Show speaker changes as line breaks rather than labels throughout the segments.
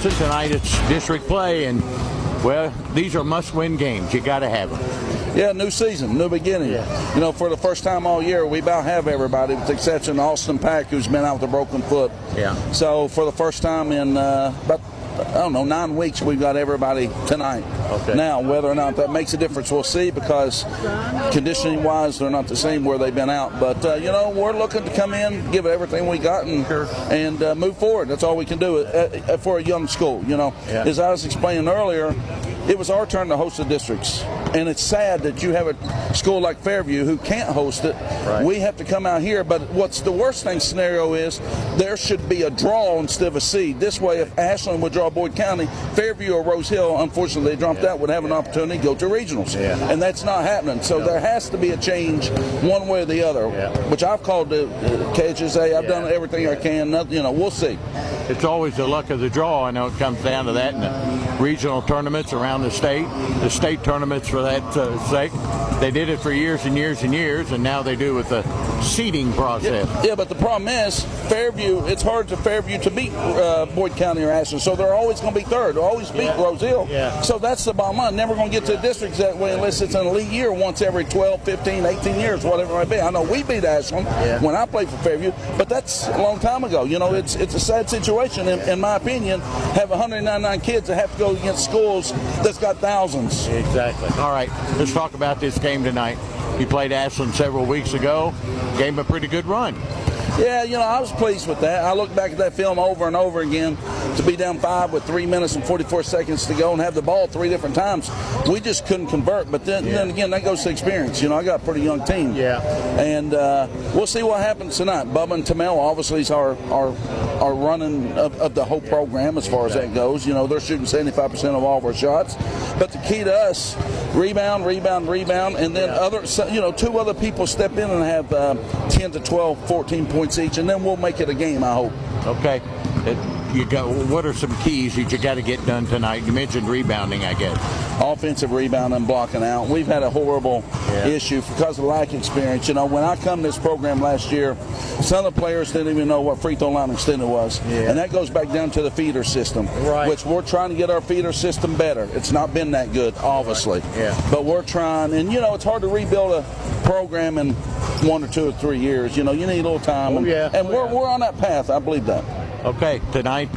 Tonight it's district play, and well, these are must-win games. You got to have them.
Yeah, new season, new beginning.
Yeah.
You know, for the first time all year, we about have everybody, with the exception of Austin Pack, who's been out with a broken foot.
Yeah.
So for the first time in about, 9 weeks, we've got everybody tonight.
Okay.
Now, whether or not that makes a difference, we'll see, because conditioning-wise, they're not the same where they've been out. But, we're looking to come in, give it everything we got, and move forward. That's all we can do for a young school,
Yeah.
As I was explaining earlier, it was our turn to host the districts. And it's sad that you have a school like Fairview who can't host it.
Right.
We have to come out here. But what's the worst thing scenario is there should be a draw instead of a seed. This way, if Ashland would draw Boyd County, Fairview or Rose Hill, unfortunately they dropped out, would have an opportunity to go to regionals.
Yeah.
And that's not happening. So there has to be a change one way or the other, which I've called the KHSA. I've done everything I can. We'll see.
It's always the luck of the draw. I know it comes down to that in the regional tournaments around the state tournaments for that sake. They did it for years and years and years, and now they do with the seeding process.
Yeah, but the problem is Fairview. It's hard to Fairview to beat Boyd County or Ashland, so they're always going to be third. They'll always beat Rose Hill.
Yeah.
So that's the bottom line. Never going to get to the districts that way unless it's an elite year once every 12, 15, 18 years, whatever it might be. I know we beat Ashland when I played for Fairview, but that's a long time ago. It's a sad situation, in my opinion, have 199 kids that have to go against schools that's got thousands.
Exactly. All right, let's talk about this game tonight. You played Ashland several weeks ago, gave them a pretty good run.
Yeah, I was pleased with that. I look back at that film over and over again. To be down 5 with 3 minutes and 44 seconds to go and have the ball 3 different times, we just couldn't convert. But then again, that goes to experience. I got a pretty young team.
Yeah.
And we'll see what happens tonight. Bubba and Tamel obviously are running of the whole program as far as that goes. They're shooting 75% of all of our shots. But the key to us, rebound, and then 2 other people step in and have 10 to 12, 14 points each, and then we'll make it a game, I hope.
Okay. What are some keys that you got to get done tonight? You mentioned rebounding, I guess.
Offensive rebound and blocking out. We've had a horrible issue because of lack of experience. When I come to this program last year, some of the players didn't even know what free throw line extended was. Yeah. And that goes back down to the feeder system, which we're trying to get our feeder system better. It's not been that good, obviously.
Right. Yeah.
But we're trying. And, it's hard to rebuild a program in 1 or 2 or 3 years. You need a little time. And we're on that path. I believe that.
Okay, tonight,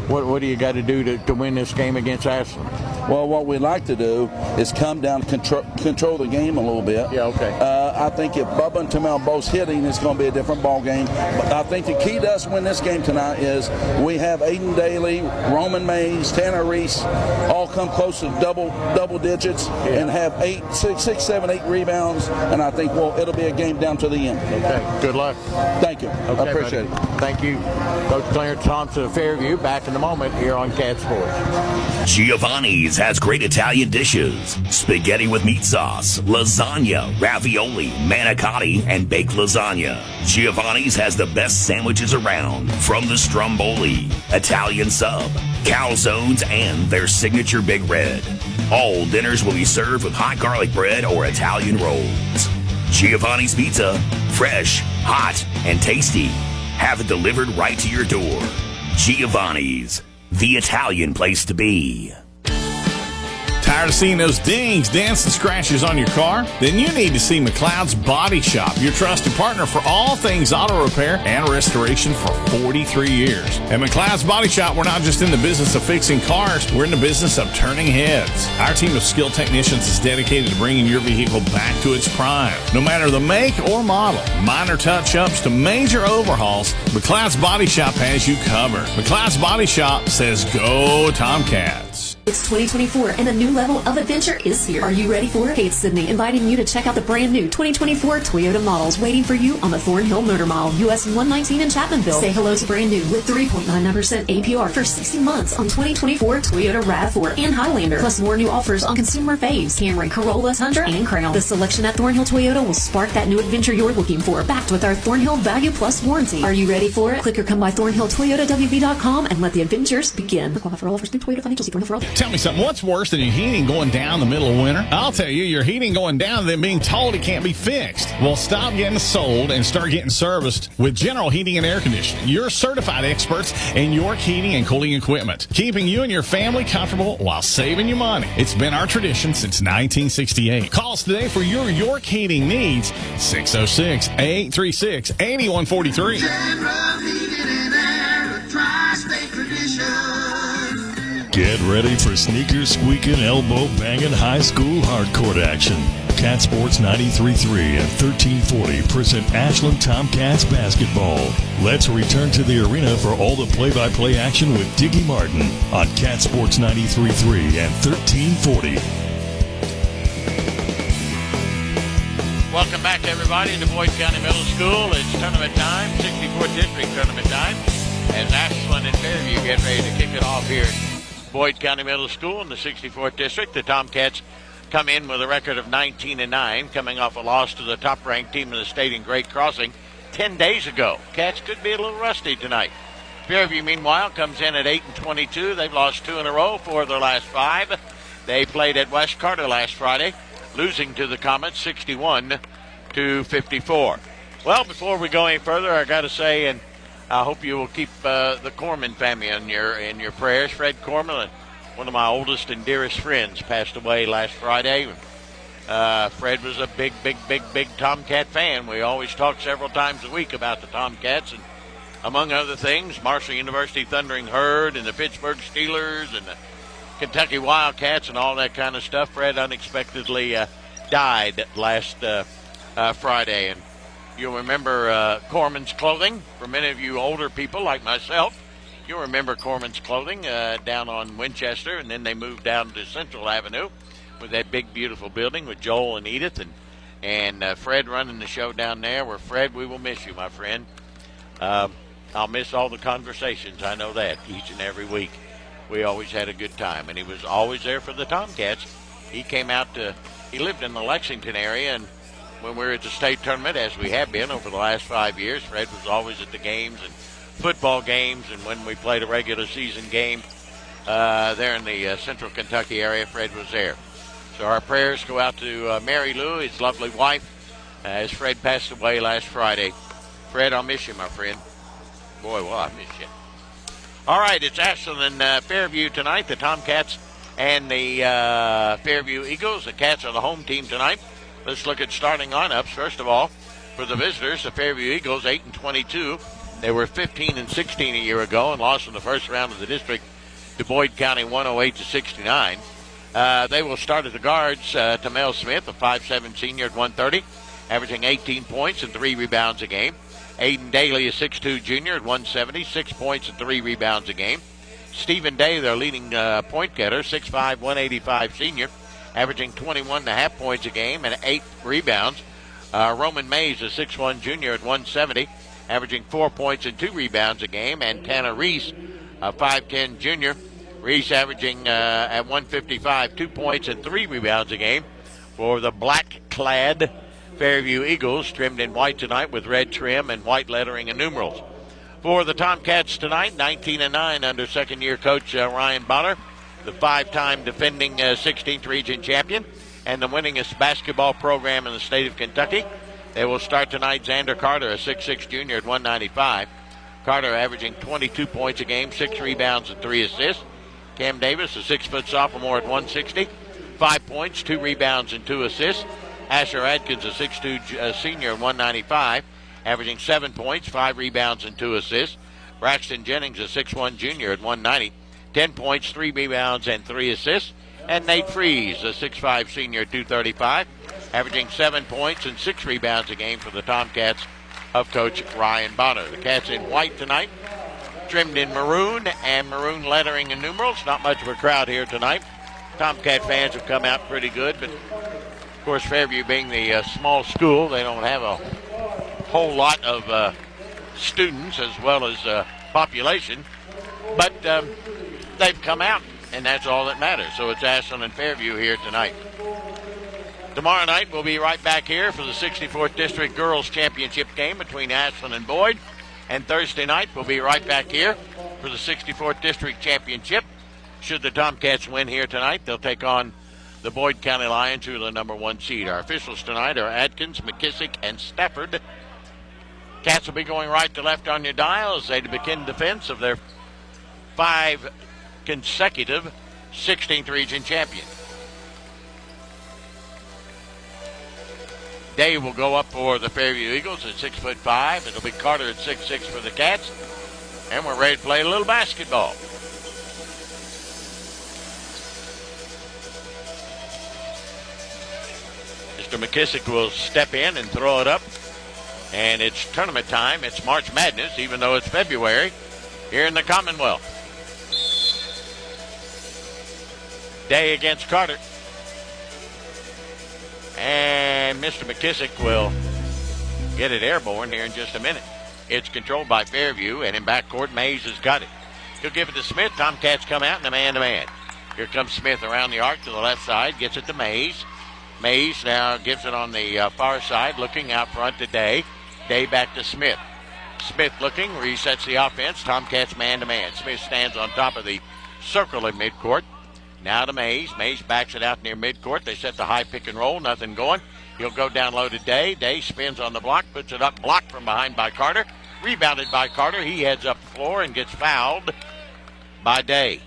what do you got to do to win this game against Ashland?
Well, what we'd like to do is come down, control the game a little bit.
Yeah, okay.
I think if Bubba and Tamel both hitting, it's going to be a different ball game. But I think the key to us win this game tonight is we have Aiden Daly, Roman Mays, Tanner Reese all come close to double digits and have 6, 7, 8 rebounds. And I think it'll be a game down to the end.
Okay. Good luck.
Thank you.
Okay,
I appreciate it.
Thank you, Coach Clarence Thompson of Fairview. Back in a moment here on Cat Sports.
Giovanni's has great Italian dishes. Spaghetti with meat sauce, lasagna, ravioli, manicotti, and baked lasagna. Giovanni's has the best sandwiches around, from the stromboli, Italian sub, calzones, and their signature Big Red. All dinners will be served with hot garlic bread or Italian rolls. Giovanni's Pizza, fresh, hot, and tasty. Have it delivered right to your door. Giovanni's, the Italian place to be.
Tired of seeing those dings, dents, and scratches on your car? Then you need to see McLeod's Body Shop, your trusted partner for all things auto repair and restoration for 43 years. At McLeod's Body Shop, we're not just in the business of fixing cars, we're in the business of turning heads. Our team of skilled technicians is dedicated to bringing your vehicle back to its prime. No matter the make or model, minor touch-ups to major overhauls, McLeod's Body Shop has you covered. McLeod's Body Shop says go Tomcats.
It's 2024 and a new level of adventure is here. Are you ready for it? Hey, it's Sydney inviting you to check out the brand new 2024 Toyota models waiting for you on the Thornhill Motor Mile, US 119 in Chapmanville. Say hello to brand new with 3.99% APR for 60 months on 2024 Toyota RAV4 and Highlander. Plus more new offers on consumer faves, Camry, Corolla, Tundra, and Crown. The selection at Thornhill Toyota will spark that new adventure you're looking for, backed with our Thornhill Value Plus warranty. Are you ready for it? Click or come by ThornhillToyotaWV.com and let the adventures begin. Qualify for all offers through Toyota Financial. See Thornhill for all.
Tell me something, what's worse than your heating going down in the middle of winter? I'll tell you, your heating going down than being told it can't be fixed. Well, stop getting sold and start getting serviced with General Heating and Air Conditioning. You're certified experts in York heating and cooling equipment, keeping you and your family comfortable while saving you money. It's been our tradition since 1968. Call us today for your York heating needs, 606-836-8143.
General Heating and Air, Tri-State Tradition.
Get ready for sneaker squeaking, elbow banging, high school hardcourt action. Cat Sports 93.3 and 1340 present Ashland Tomcats basketball. Let's return to the arena for all the play-by-play action with Diggy Martin on Cat Sports 93.3 and 1340.
Welcome back, everybody, to Boyd County Middle School. It's tournament time, 64th District tournament time, as Ashland and Fairview get ready to kick it off here at Boyd County Middle School in the 64th District. The Tomcats come in with a record of 19-9, coming off a loss to the top-ranked team in the state in Great Crossing 10 days ago. Cats could be a little rusty tonight. Fairview, meanwhile, comes in at 8-22. They've lost 2 in a row, 4 of their last 5. They played at West Carter last Friday, losing to the Comets 61-54. Well, before we go any further, I got to say, and I hope you will keep the Corman family in your prayers. Fred Corman, one of my oldest and dearest friends, passed away last Friday. Fred was a big Tomcat fan. We always talk several times a week about the Tomcats, and among other things, Marshall University Thundering Herd and the Pittsburgh Steelers and the Kentucky Wildcats and all that kind of stuff. Fred unexpectedly died last Friday, and you'll remember Corman's Clothing. For many of you older people like myself, you'll remember Corman's Clothing down on Winchester, and then they moved down to Central Avenue with that big, beautiful building with Joel and Edith and Fred running the show down there. Where Fred, we will miss you, my friend. I'll miss all the conversations. I know that each and every week. We always had a good time, and he was always there for the Tomcats. He came out he lived in the Lexington area, and when we were at the state tournament, as we have been over the last 5 years, Fred was always at the games and football games, and when we played a regular season game there in the central Kentucky area, Fred was there. So our prayers go out to Mary Lou, his lovely wife, as Fred passed away last Friday. Fred, I'll miss you, my friend. Boy, will I miss you. All right, it's Ashland and Fairview tonight. The Tomcats and the Fairview Eagles. The Cats are the home team tonight. Let's look at starting lineups. First of all, for the visitors, the Fairview Eagles, 8-22. They were 15-16 a year ago and lost in the first round of the district to Boyd County 108-69. They will start at the guards. Tamel Smith, a 5'7 senior at 130, averaging 18 points and 3 rebounds a game. Aiden Daly, a 6'2 junior at 170, 6 points and 3 rebounds a game. Stephen Day, their leading point getter, 6'5", 185 senior, averaging 21.5 points a game and 8 rebounds. Roman Mays, a 6'1 junior at 170, averaging 4 points and 2 rebounds a game. And Tanner Reese, a 5'10 junior. Reese averaging at 155, 2 points and 3 rebounds a game for the black-clad Fairview Eagles, trimmed in white tonight with red trim and white lettering and numerals. For the Tomcats tonight, 19-9 under second-year coach Ryan Bonner, the 5-time defending 16th region champion and the winningest basketball program in the state of Kentucky. They will start tonight. Xander Carter, a 6'6 junior at 195. Carter averaging 22 points a game, 6 rebounds and 3 assists. Cam Davis, a 6-foot sophomore at 160, 5 points, 2 rebounds and 2 assists. Asher Adkins, a 6'2 senior at 195, averaging 7 points, 5 rebounds and 2 assists. Braxton Jennings, a 6'1 junior at 190, 10 points, 3 rebounds and 3 assists. And Nate Freeze, a 6'5 senior at 235, averaging 7 points and 6 rebounds a game for the Tomcats of Coach Ryan Bonner. The Cats in white tonight, trimmed in maroon and maroon lettering and numerals. Not much of a crowd here tonight. Tomcat fans have come out pretty good, but of course Fairview being the small school, they don't have a whole lot of students as well as population, but they've come out, and that's all that matters. So it's Ashland and Fairview here tonight. Tomorrow night we'll be right back here for the 64th District Girls Championship game between Ashland and Boyd. And Thursday night we'll be right back here for the 64th District Championship Should the Tomcats win here tonight, they'll take on the Boyd County Lions, who are the number 1 seed. Our officials tonight are Adkins, McKissick, and Stafford. Cats will be going right to left on your dial as they begin defense of their 5 consecutive 16th region champion. Day will go up for the Fairview Eagles at 6'5". It'll be Carter at 6'6" for the Cats. And we're ready to play a little basketball. Mr. McKissick will step in and throw it up. And it's tournament time. It's March Madness, even though it's February, here in the Commonwealth. Day against Carter. And Mr. McKissick will get it airborne here in just a minute. It's controlled by Fairview, and in backcourt, Mays has got it. He'll give it to Smith. Tomcats come out in a man-to-man. Here comes Smith around the arc to the left side, gets it to Mays. Mays now gives it on the far side, looking out front to Day. Day back to Smith. Smith looking, resets the offense. Tomcats man-to-man. Smith stands on top of the circle in midcourt. Now to Mays. Mays backs it out near midcourt. They set the high pick and roll. Nothing going. He'll go down low to Day. Day spins on the block, puts it up, blocked from behind by Carter. Rebounded by Carter. He heads up the floor and gets fouled by Day.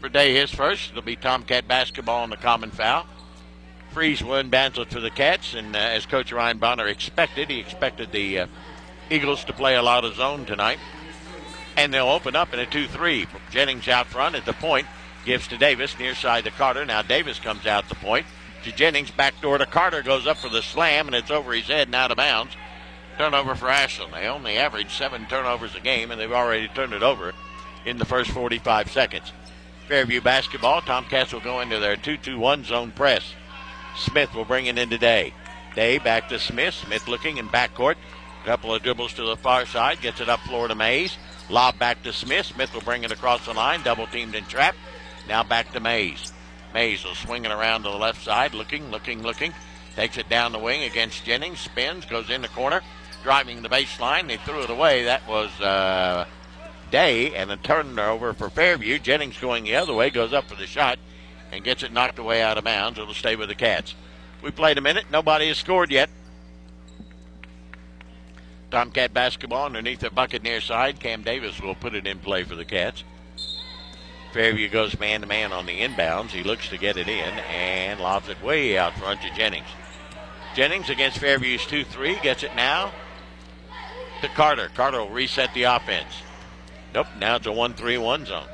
For Day, his first. It'll be Tomcat basketball on the common foul. Freeze will inbounds it for the Cats, and as Coach Ryan Bonner expected, he expected the Eagles to play a lot of zone tonight. And they'll open up in a 2-3. Jennings out front at the point. Gives to Davis, near side to Carter. Now Davis comes out the point to Jennings, backdoor to Carter, goes up for the slam, and it's over his head and out of bounds. Turnover for Ashland. They only average 7 turnovers a game, and they've already turned it over in the first 45 seconds. Fairview basketball. Tomcats will go into their 2-2-1 zone press. Smith will bring it into Day. Day back to Smith. Smith looking in backcourt. Couple of dribbles to the far side. Gets it up floor to Mays. Lob back to Smith. Smith will bring it across the line. Double teamed and trapped. Now back to Mays. Mays will swing it around to the left side. Looking. Takes it down the wing against Jennings. Spins. Goes in the corner. Driving the baseline. They threw it away. That was Day. And a turnover for Fairview. Jennings going the other way. Goes up for the shot. And gets it knocked away out of bounds. It'll stay with the Cats. We played a minute. Nobody has scored yet. Tomcat basketball underneath the bucket near side. Cam Davis will put it in play for the Cats. Fairview goes man-to-man on the inbounds. He looks to get it in and lobs it way out front to Jennings. Jennings against Fairview's 2-3. Gets it now to Carter. Carter will reset the offense. Nope, now it's a 1-3-1 zone.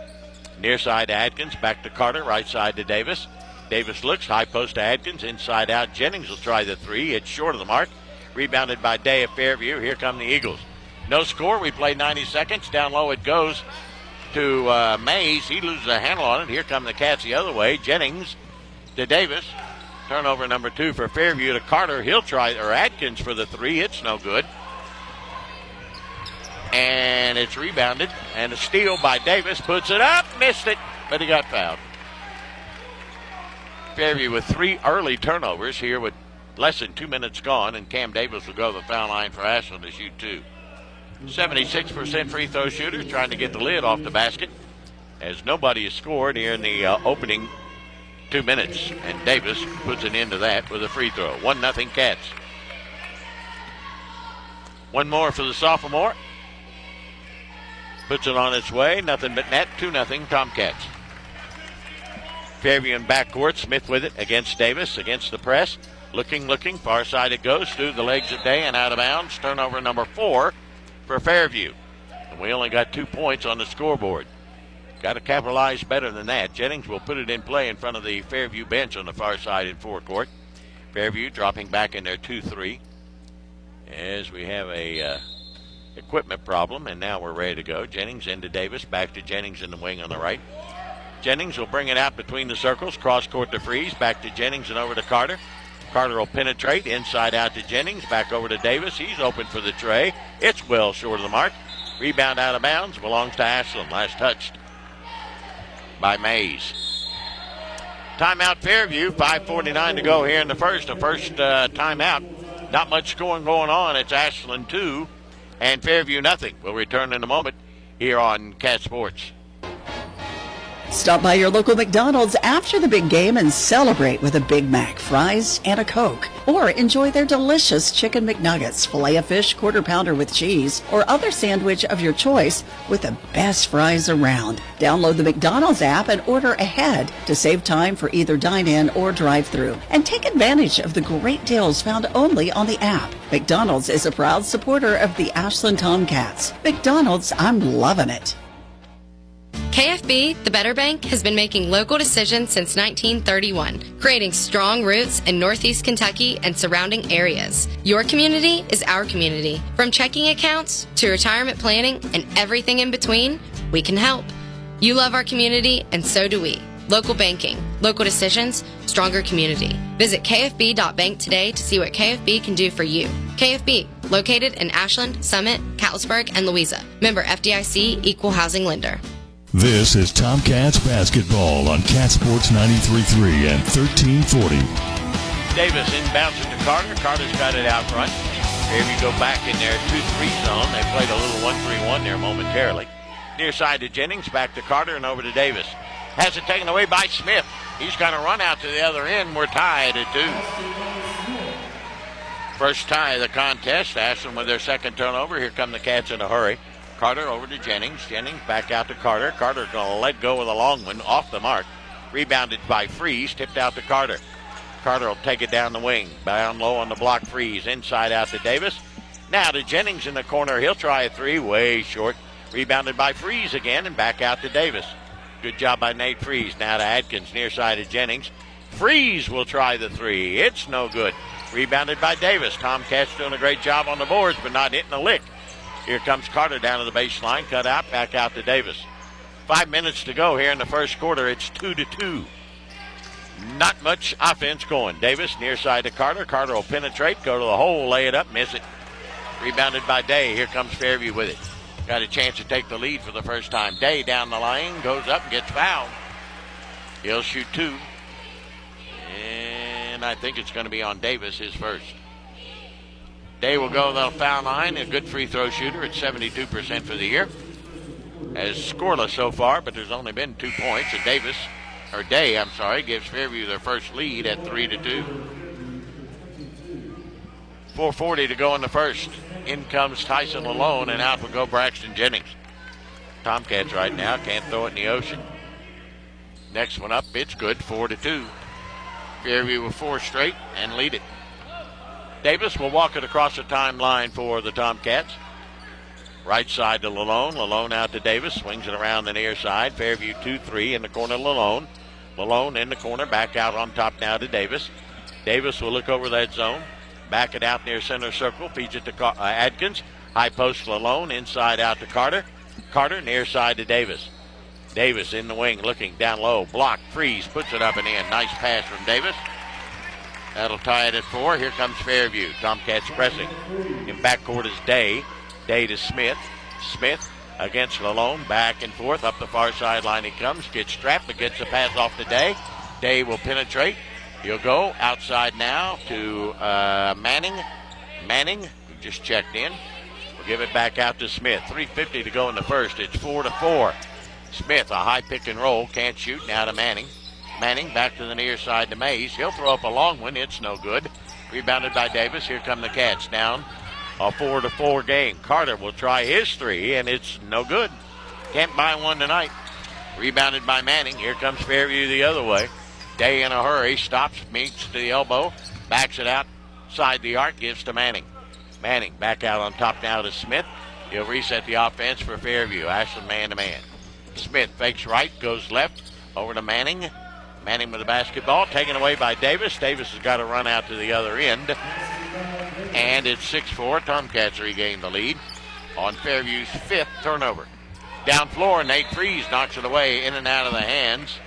Near side to Adkins. Back to Carter. Right side to Davis. Davis looks. High post to Adkins. Inside out. Jennings will try the 3. It's short of the mark. Rebounded by Day of Fairview. Here come the Eagles. No score. We play 90 seconds. Down low it goes to Mays. He loses a handle on it. Here come the Cats the other way. Jennings to Davis. Turnover number 2 for Fairview to Carter. He'll try, or Adkins for the 3. It's no good. And it's rebounded. And a steal by Davis. Puts it up. Missed it. But he got fouled. Fairview with 3 early turnovers here with less than 2 minutes gone. And Cam Davis will go to the foul line for Ashland to shoot 2. 76% free throw shooter trying to get the lid off the basket as nobody has scored here in the opening 2 minutes. And Davis puts an end to that with a free throw. 1-0 Cats. One more for the sophomore. Puts it on its way. Nothing but net. 2-0 Tomcats. Fairview in backcourt. Smith with it against Davis. Against the press. Looking. Far side it goes. Through the legs of Day and out of bounds. Turnover number 4 for Fairview. And we only got 2 points on the scoreboard. Got to capitalize better than that. Jennings will put it in play in front of the Fairview bench on the far side in forecourt. Fairview dropping back in their 2-3 as we have a equipment problem, and now we're ready to go. Jennings into Davis, back to Jennings in the wing on the right. Jennings will bring it out between the circles, cross court to Freeze, back to Jennings and over to Carter. Carter will penetrate, inside out to Jennings, back over to Davis. He's open for the tray. It's well short of the mark. Rebound out of bounds, belongs to Ashland. Last touched by Mays. Timeout Fairview, 5:49 to go here in the first. The first timeout. Not much scoring going on. It's Ashland 2 and Fairview nothing. We'll return in a moment here on Cat Sports.
Stop by your local McDonald's after the big game and celebrate with a Big Mac, fries, and a Coke. Or enjoy their delicious Chicken McNuggets, Filet-O-Fish, Quarter Pounder with cheese, or other sandwich of your choice with the best fries around. Download the McDonald's app and order ahead to save time for either dine-in or drive-thru. And take advantage of the great deals found only on the app. McDonald's is a proud supporter of the Ashland Tomcats. McDonald's, I'm loving it.
KFB, the Better Bank, has been making local decisions since 1931, creating strong roots in Northeast Kentucky and surrounding areas. Your community is our community. From checking accounts to retirement planning and everything in between, we can help. You love our community, and so do we. Local banking, local decisions, stronger community. Visit kfb.bank today to see what KFB can do for you. KFB, located in Ashland, Summit, Catlettsburg, and Louisa. Member FDIC, Equal Housing Lender.
This is Tomcats basketball on Cat Sports 93.3 and 1340.
Davis inbounds it to Carter. Carter's got it out front. Here we go back in their 2-3 zone. They played a little 1-3-1 there momentarily. Near side to Jennings, back to Carter and over to Davis. Has it taken away by Smith. He's going to run out to the other end. We're tied at 2. First tie of the contest. Ashland with their second turnover. Here come the Cats in a hurry. Carter over to Jennings. Jennings back out to Carter. Carter going to let go with a long one off the mark. Rebounded by Freeze. Tipped out to Carter. Carter will take it down the wing. Down low on the block. Freeze. Inside out to Davis. Now to Jennings in the corner. He'll try a three. Way short. Rebounded by Freeze again and back out to Davis. Good job by Nate Freeze. Now to Adkins near side of Jennings. Freeze will try the three. It's no good. Rebounded by Davis. Tomcats doing a great job on the boards but not hitting a lick. Here comes Carter down to the baseline. Cut out. Back out to Davis. 5 minutes to go here in the first quarter. It's 2-2. Not much offense going. Davis near side to Carter. Carter will penetrate. Go to the hole. Lay it up. Miss it. Rebounded by Day. Here comes Fairview with it. Got a chance to take the lead for the first time. Day down the lane. Goes up and gets fouled. He'll shoot two. And I think it's going to be on Davis, his first. Day will go to the foul line. A good free throw shooter at 72% for the year. Has scoreless so far, but there's only been 2 points. And Day gives Fairview their first lead at 3-2. 4:40 to go in the first. In comes Tyson Lalone, and out will go Braxton Jennings. Tomcats right now can't throw it in the ocean. Next one up, it's good, 4-2. Fairview with 4 straight and lead it. Davis will walk it across the timeline for the Tomcats. Right side to Lalone. Lalone out to Davis. Swings it around the near side. Fairview 2-3 in the corner. Lalone. Lalone in the corner. Back out on top now to Davis. Davis will look over that zone. Back it out near center circle. Feeds it to Adkins. High post Lalone. Inside out to Carter. Carter near side to Davis. Davis in the wing looking down low. Block. Freeze. Puts it up and in. Nice pass from Davis. That'll tie it at 4. Here comes Fairview. Tomcats pressing. In backcourt is Day. Day to Smith. Smith against Lalone. Back and forth. Up the far sideline he comes. Gets strapped but gets the pass off to Day. Day will penetrate. He'll go outside now to Manning. Manning, who just checked in. We'll give it back out to Smith. 3:50 to go in the first. It's 4-4. Smith, a high pick and roll. Can't shoot. Now to Manning. Manning back to the near side to Mays. He'll throw up a long one. It's no good. Rebounded by Davis. Here come the Cats down. A 4-4 game. Carter will try his three, and it's no good. Can't buy one tonight. Rebounded by Manning. Here comes Fairview the other way. Day in a hurry. Stops, meets to the elbow. Backs it out. Side the arc. Gives to Manning. Manning back out on top now to Smith. He'll reset the offense for Fairview. Ashland man-to-man. Smith fakes right. Goes left. Over to Manning. Manning with the basketball, taken away by Davis. Davis has got to run out to the other end. And it's 6-4. Tomcats regain the lead on Fairview's 5th turnover. Down floor, Nate Freeze knocks it away in and out of the hands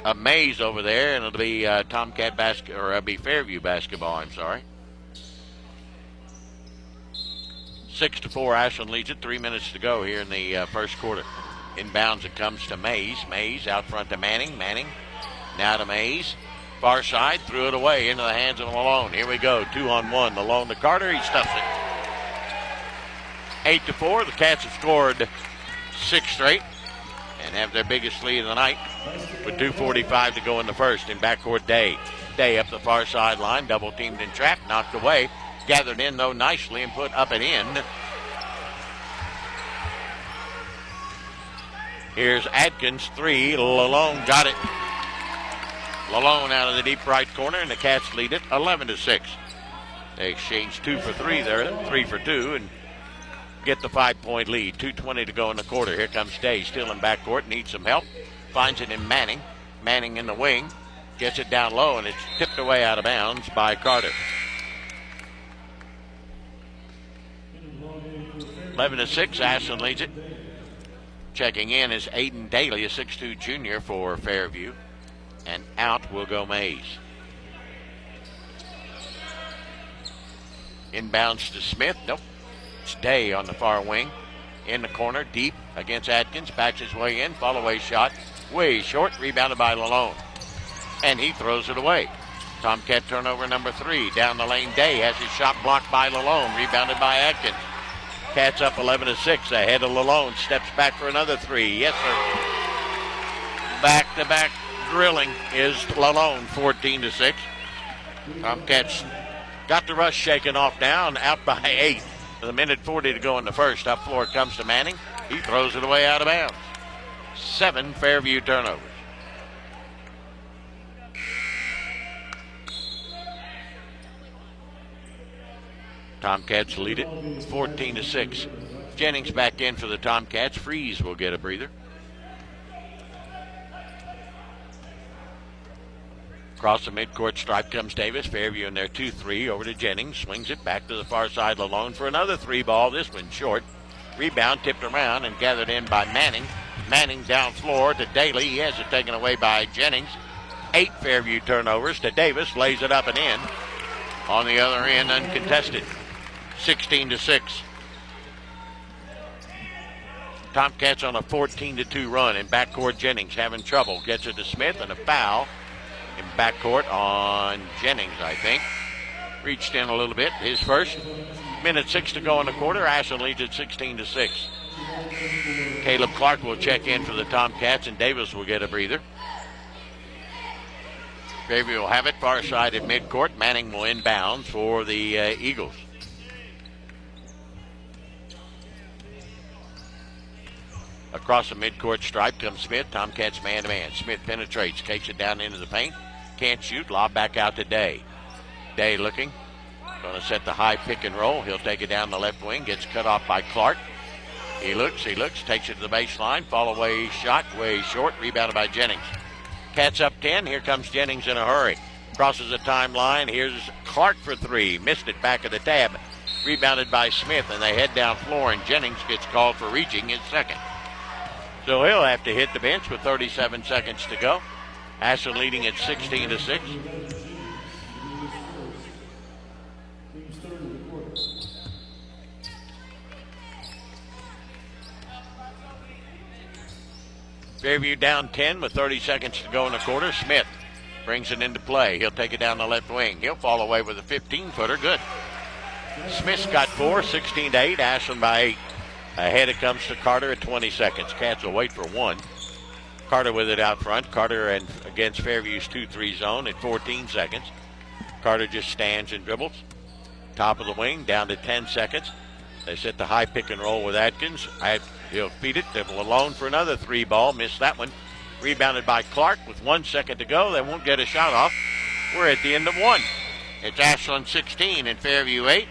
of Mays over there, and it'll be it'll be Fairview basketball, I'm sorry. 6-4, Ashland leads it. 3 minutes to go here in the first quarter. Inbounds it comes to Mays. Mays out front to Manning. Manning now to Mays. Far side, threw it away into the hands of Malone. Here we go, 2-on-1. Malone to Carter. He stuffs it. 8-4. The Cats have scored 6 straight. and have their biggest lead of the night with 2:45 to go in the first. In backcourt, Day. Day up the far sideline, double teamed and trapped, knocked away. Gathered in, though, nicely and put up and in. Here's Adkins, 3. Lalone got it. Lalone out of the deep right corner, and the Cats lead it 11-6. They exchange 2 for 3 there, 3 for 2, and get the 5-point lead. 2:20 to go in the quarter. Here comes Day, still in backcourt, needs some help. Finds it in Manning. Manning in the wing. Gets it down low, and it's tipped away out of bounds by Carter. 11-6, Ashland leads it. Checking in is Aiden Daly, a 6'2 junior for Fairview. And out will go Mays. Inbounds to Smith. Nope. It's Day on the far wing. In the corner, deep against Atkins. Backs his way in. Fall away shot. Way short. Rebounded by Lalone. And he throws it away. Tomcat turnover number 3. Down the lane, Day has his shot blocked by Lalone. Rebounded by Atkins. Cats up 11-6. Ahead of Lalone. Steps back for another 3. Yes, sir. Back-to-back drilling is Lalone, 14-6. Tomcats got the rush shaken off now and out by 8. With 1:40 to go in the first. Up floor comes to Manning. He throws it away out of bounds. 7 Fairview turnovers. Tomcats lead it 14-6. Jennings back in for the Tomcats. Freeze will get a breather. Across the midcourt stripe comes Davis. Fairview in their 2-3 over to Jennings. Swings it back to the far side Lalone for another 3 ball. This one short. Rebound tipped around and gathered in by Manning. Manning down floor to Daly. He has it taken away by Jennings. 8 Fairview turnovers to Davis. Lays it up and in. On the other end, uncontested. 16-6. Tomcats on a 14-2 run. In backcourt, Jennings having trouble. Gets it to Smith and a foul. In backcourt on Jennings, I think. Reached in a little bit. His first. 1:06 to go in the quarter. Ashland leads at 16-6. Caleb Clark will check in for the Tomcats, and Davis will get a breather. Fairview will have it far side at midcourt. Manning will inbounds for the Eagles. Across the midcourt stripe comes Smith. Tomcats man-to-man. Smith penetrates, takes it down into the paint. Can't shoot. Lob back out to Day. Day looking. Going to set the high pick and roll. He'll take it down the left wing. Gets cut off by Clark. He looks. Takes it to the baseline. Fall away shot. Way short. Rebounded by Jennings. Cats up 10. Here comes Jennings in a hurry. Crosses the timeline. Here's Clark for 3. Missed it back of the tab. Rebounded by Smith, and they head down floor, and Jennings gets called for reaching his second. So he'll have to hit the bench with 37 seconds to go. Ashland leading at 16-6. Fairview down 10 with 30 seconds to go in the quarter. Smith brings it into play. He'll take it down the left wing. He'll fall away with a 15-footer. Good. Smith's got 4, 16-8. Ashland by 8. Ahead it comes to Carter at 20 seconds. Cats will wait for 1. Carter with it out front. Carter and against Fairview's 2-3 zone at 14 seconds. Carter just stands and dribbles. Top of the wing, down to 10 seconds. They set the high pick and roll with Atkins. He'll feed it. They're alone for another 3 ball. Missed that one. Rebounded by Clark with 1 second to go. They won't get a shot off. We're at the end of 1. It's Ashland 16 and Fairview 8.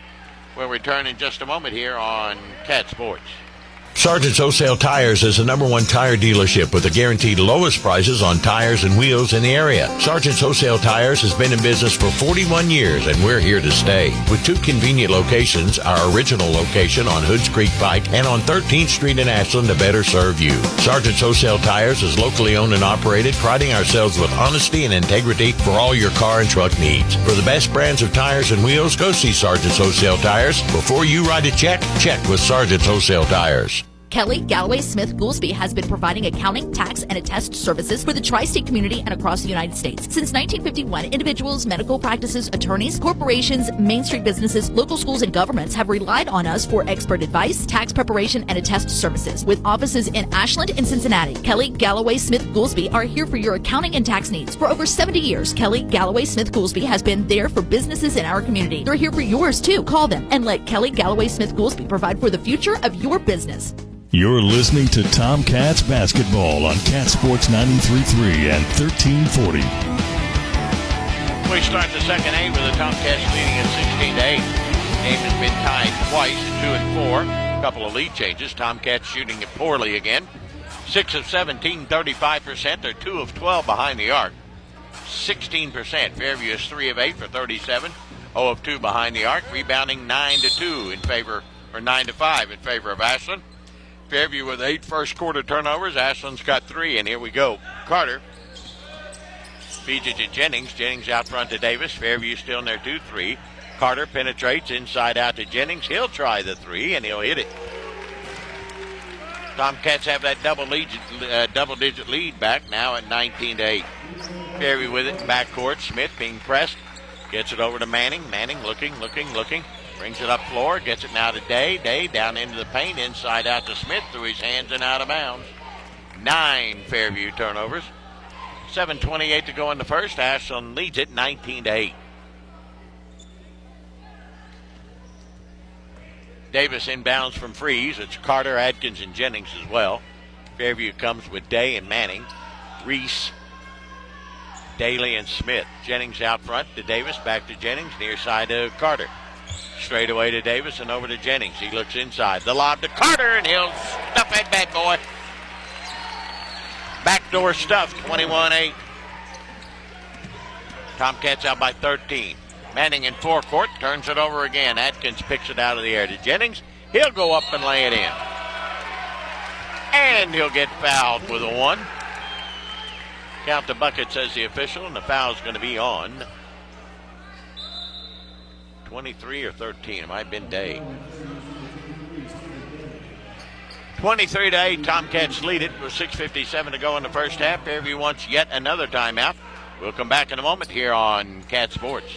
We'll return in just a moment here on Cat Sports.
Sargent's Wholesale Tires is the #1 tire dealership with the guaranteed lowest prices on tires and wheels in the area. Sargent's Wholesale Tires has been in business for 41 years, and we're here to stay. With 2 convenient locations, our original location on Hoods Creek Pike and on 13th Street in Ashland to better serve you. Sargent's Wholesale Tires is locally owned and operated, priding ourselves with honesty and integrity for all your car and truck needs. For the best brands of tires and wheels, go see Sargent's Wholesale Tires. Before you write a check with Sargent's Wholesale Tires.
Kelly Galloway Smith Goolsby has been providing accounting, tax, and attest services for the tri-state community and across the United States. Since 1951, individuals, medical practices, attorneys, corporations, Main Street businesses, local schools, and governments have relied on us for expert advice, tax preparation, and attest services. With offices in Ashland and Cincinnati, Kelly Galloway Smith Goolsby are here for your accounting and tax needs. For over 70 years, Kelly Galloway Smith Goolsby has been there for businesses in our community. They're here for yours too. Call them and let Kelly Galloway Smith Goolsby provide for the future of your business.
You're listening to Tomcats basketball on Cat Sports 93.3 and 1340.
We start the second eight with the Tomcats leading at 16-8. Game has been tied twice at 2 and 4. A couple of lead changes. Tomcats shooting it poorly again. 6 of 17, 35%. They're 2 of 12 behind the arc. 16%. Fairview is 3 of 8 for 37. 0 of 2 behind the arc. Rebounding 9-2 in favor, or 9-5 in favor of Ashland. Fairview with 8 first quarter turnovers. Ashland's got 3, and here we go. Carter feeds it to Jennings. Jennings out front to Davis. Fairview still in their 2-3. Carter penetrates inside out to Jennings. He'll try the 3, and he'll hit it. Tomcats have that double-digit lead back now at 19-8. Fairview with it in backcourt. Smith being pressed. Gets it over to Manning. Manning looking. Brings it up floor. Gets it now to Day. Day down into the paint. Inside out to Smith through his hands and out of bounds. 9 Fairview turnovers. 7:28 to go in the first. Ashland leads it 19-8. Davis inbounds from Freeze. It's Carter, Adkins, and Jennings as well. Fairview comes with Day and Manning. Reese, Daly, and Smith. Jennings out front to Davis. Back to Jennings. Near side to Carter. Straight away to Davis and over to Jennings. He looks inside. The lob to Carter, and he'll stuff that bad boy. Backdoor stuff, 21-8. Tomcats out by 13. Manning in forecourt, turns it over again. Atkins picks it out of the air to Jennings. He'll go up and lay it in. And he'll get fouled with a 1. Count the bucket, says the official, and the foul's going to be on 23 or 13. It might have been Day. 23-8, Tomcats lead it with 6:57 to go in the first half. Fairview wants yet another timeout. We'll come back in a moment here on Cat Sports.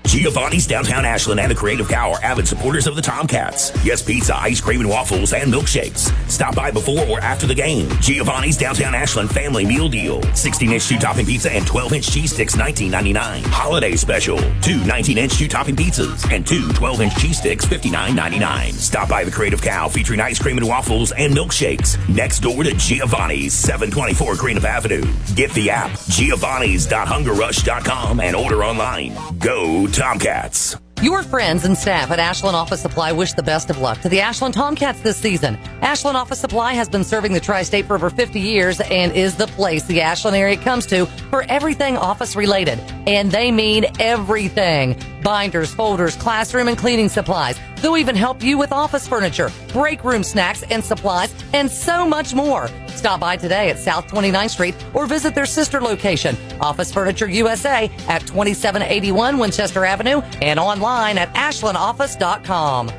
Giovanni's Downtown Ashland and the Creative Cow are avid supporters of the Tomcats. Yes, pizza, ice cream, and waffles, and milkshakes. Stop by before or after the game. Giovanni's Downtown Ashland Family Meal Deal. 16-inch 2-topping pizza and 12-inch cheese sticks, $19.99. Holiday Special. 2 19-inch 2-topping pizzas and 2 12-inch cheese sticks, $59.99. Stop by the Creative Cow featuring ice cream and waffles and milkshakes. Next door to Giovanni's, 724 Greenup Avenue. Get the app, giovannis.hungerrush.com, and order online. Go Tomcats.
Your friends and staff at Ashland Office Supply wish the best of luck to the Ashland Tomcats this season. Ashland Office Supply has been serving the tri-state for over 50 years and is the place the Ashland area comes to for everything office related. And they mean everything. Binders, folders, classroom and cleaning supplies. They'll even help you with office furniture, break room snacks and supplies, and so much more. Stop by today at South 29th Street or visit their sister location, Office Furniture USA, at 2781 Winchester Avenue and online at ashlandoffice.com.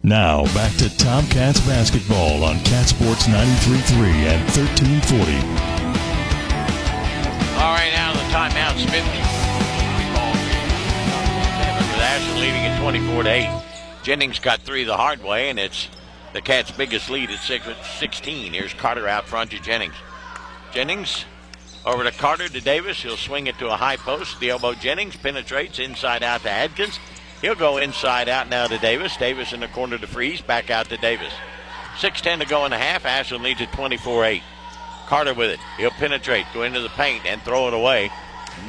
Now back to Tomcats basketball on Cat Sports 93.3 and 1340.
All right, now the timeout. Smith with Ashland leading at 24-8. Jennings got 3 the hard way, and it's the Cats' biggest lead at 16. Here's Carter out front to Jennings. Jennings over to Carter to Davis. He'll swing it to a high post. The elbow Jennings penetrates inside out to Adkins. He'll go inside out now to Davis. Davis in the corner to Freeze. Back out to Davis. 6:10 to go in the half. Ashland leads at 24-8. Carter with it. He'll penetrate, go into the paint, and throw it away.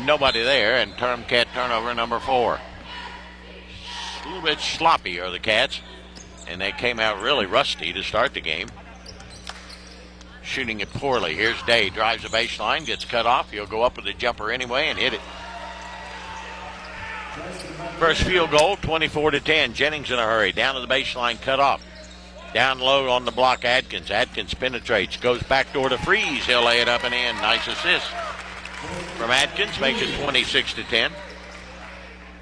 Nobody there, and Tomcat turnover number 4. A little bit sloppy are the Cats, and they came out really rusty to start the game. Shooting it poorly. Here's Day. Drives the baseline, gets cut off. He'll go up with a jumper anyway and hit it. First field goal, 24-10. Jennings in a hurry. Down to the baseline, cut off. Down low on the block, Adkins. Adkins penetrates, goes back door to Freeze. He'll lay it up and in. Nice assist from Adkins. Makes it 26-10.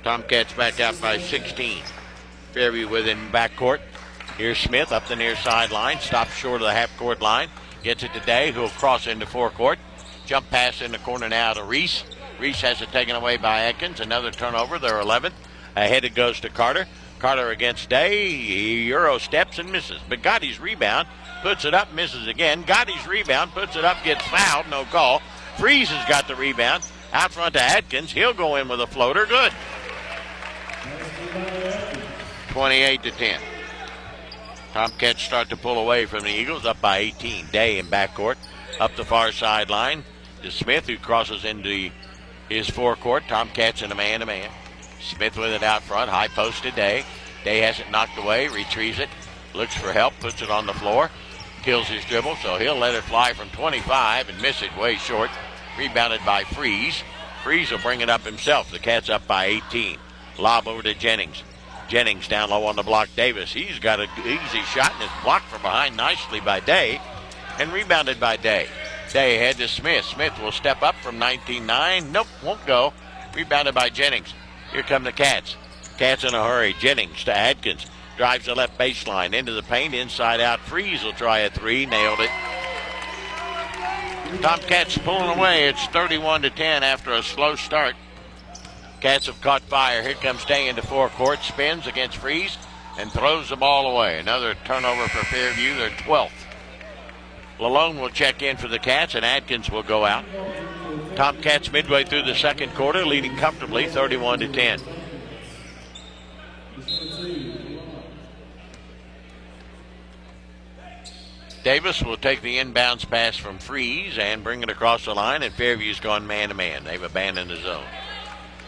Tomcats back out by 16. Fairview within backcourt. Here's Smith up the near sideline, stops short of the half-court line, gets it to Day, who'll cross into forecourt. Jump pass in the corner now to Reese. Reese has it taken away by Atkins. Another turnover, their 11th. Ahead it goes to Carter. Carter against Day. He Euro steps and misses. But Gotti's rebound, puts it up, misses again. Gotti's rebound, puts it up, gets fouled, no call. Freeze has got the rebound. Out front to Atkins. He'll go in with a floater. Good. 28-10. Tomcats start to pull away from the Eagles, up by 18. Day in backcourt, up the far sideline to Smith, who crosses into his forecourt. Tomcats in a man-to-man. Smith with it out front, high post to Day. Day has it knocked away, retrieves it, looks for help, puts it on the floor, kills his dribble, so he'll let it fly from 25 and miss it way short. Rebounded by Freeze. Freeze will bring it up himself. The Cats up by 18. Lob over to Jennings. Jennings down low on the block. Davis, he's got an easy shot and it's blocked from behind nicely by Day and rebounded by Day. Day ahead to Smith. Smith will step up from 19-9. Nope, won't go. Rebounded by Jennings. Here come the Cats. Cats in a hurry. Jennings to Adkins. Drives the left baseline into the paint. Inside out. Freeze will try a three. Nailed it. Tomcats pulling away. It's 31-10 after a slow start. Cats have caught fire. Here comes Day into forecourt. Spins against Freeze and throws the ball away. Another turnover for Fairview. Their 12th. Lalone will check in for the Cats and Adkins will go out. Tomcats midway through the second quarter, leading comfortably 31-10. Davis will take the inbounds pass from Freeze and bring it across the line, and Fairview's gone man-to-man. They've abandoned the zone.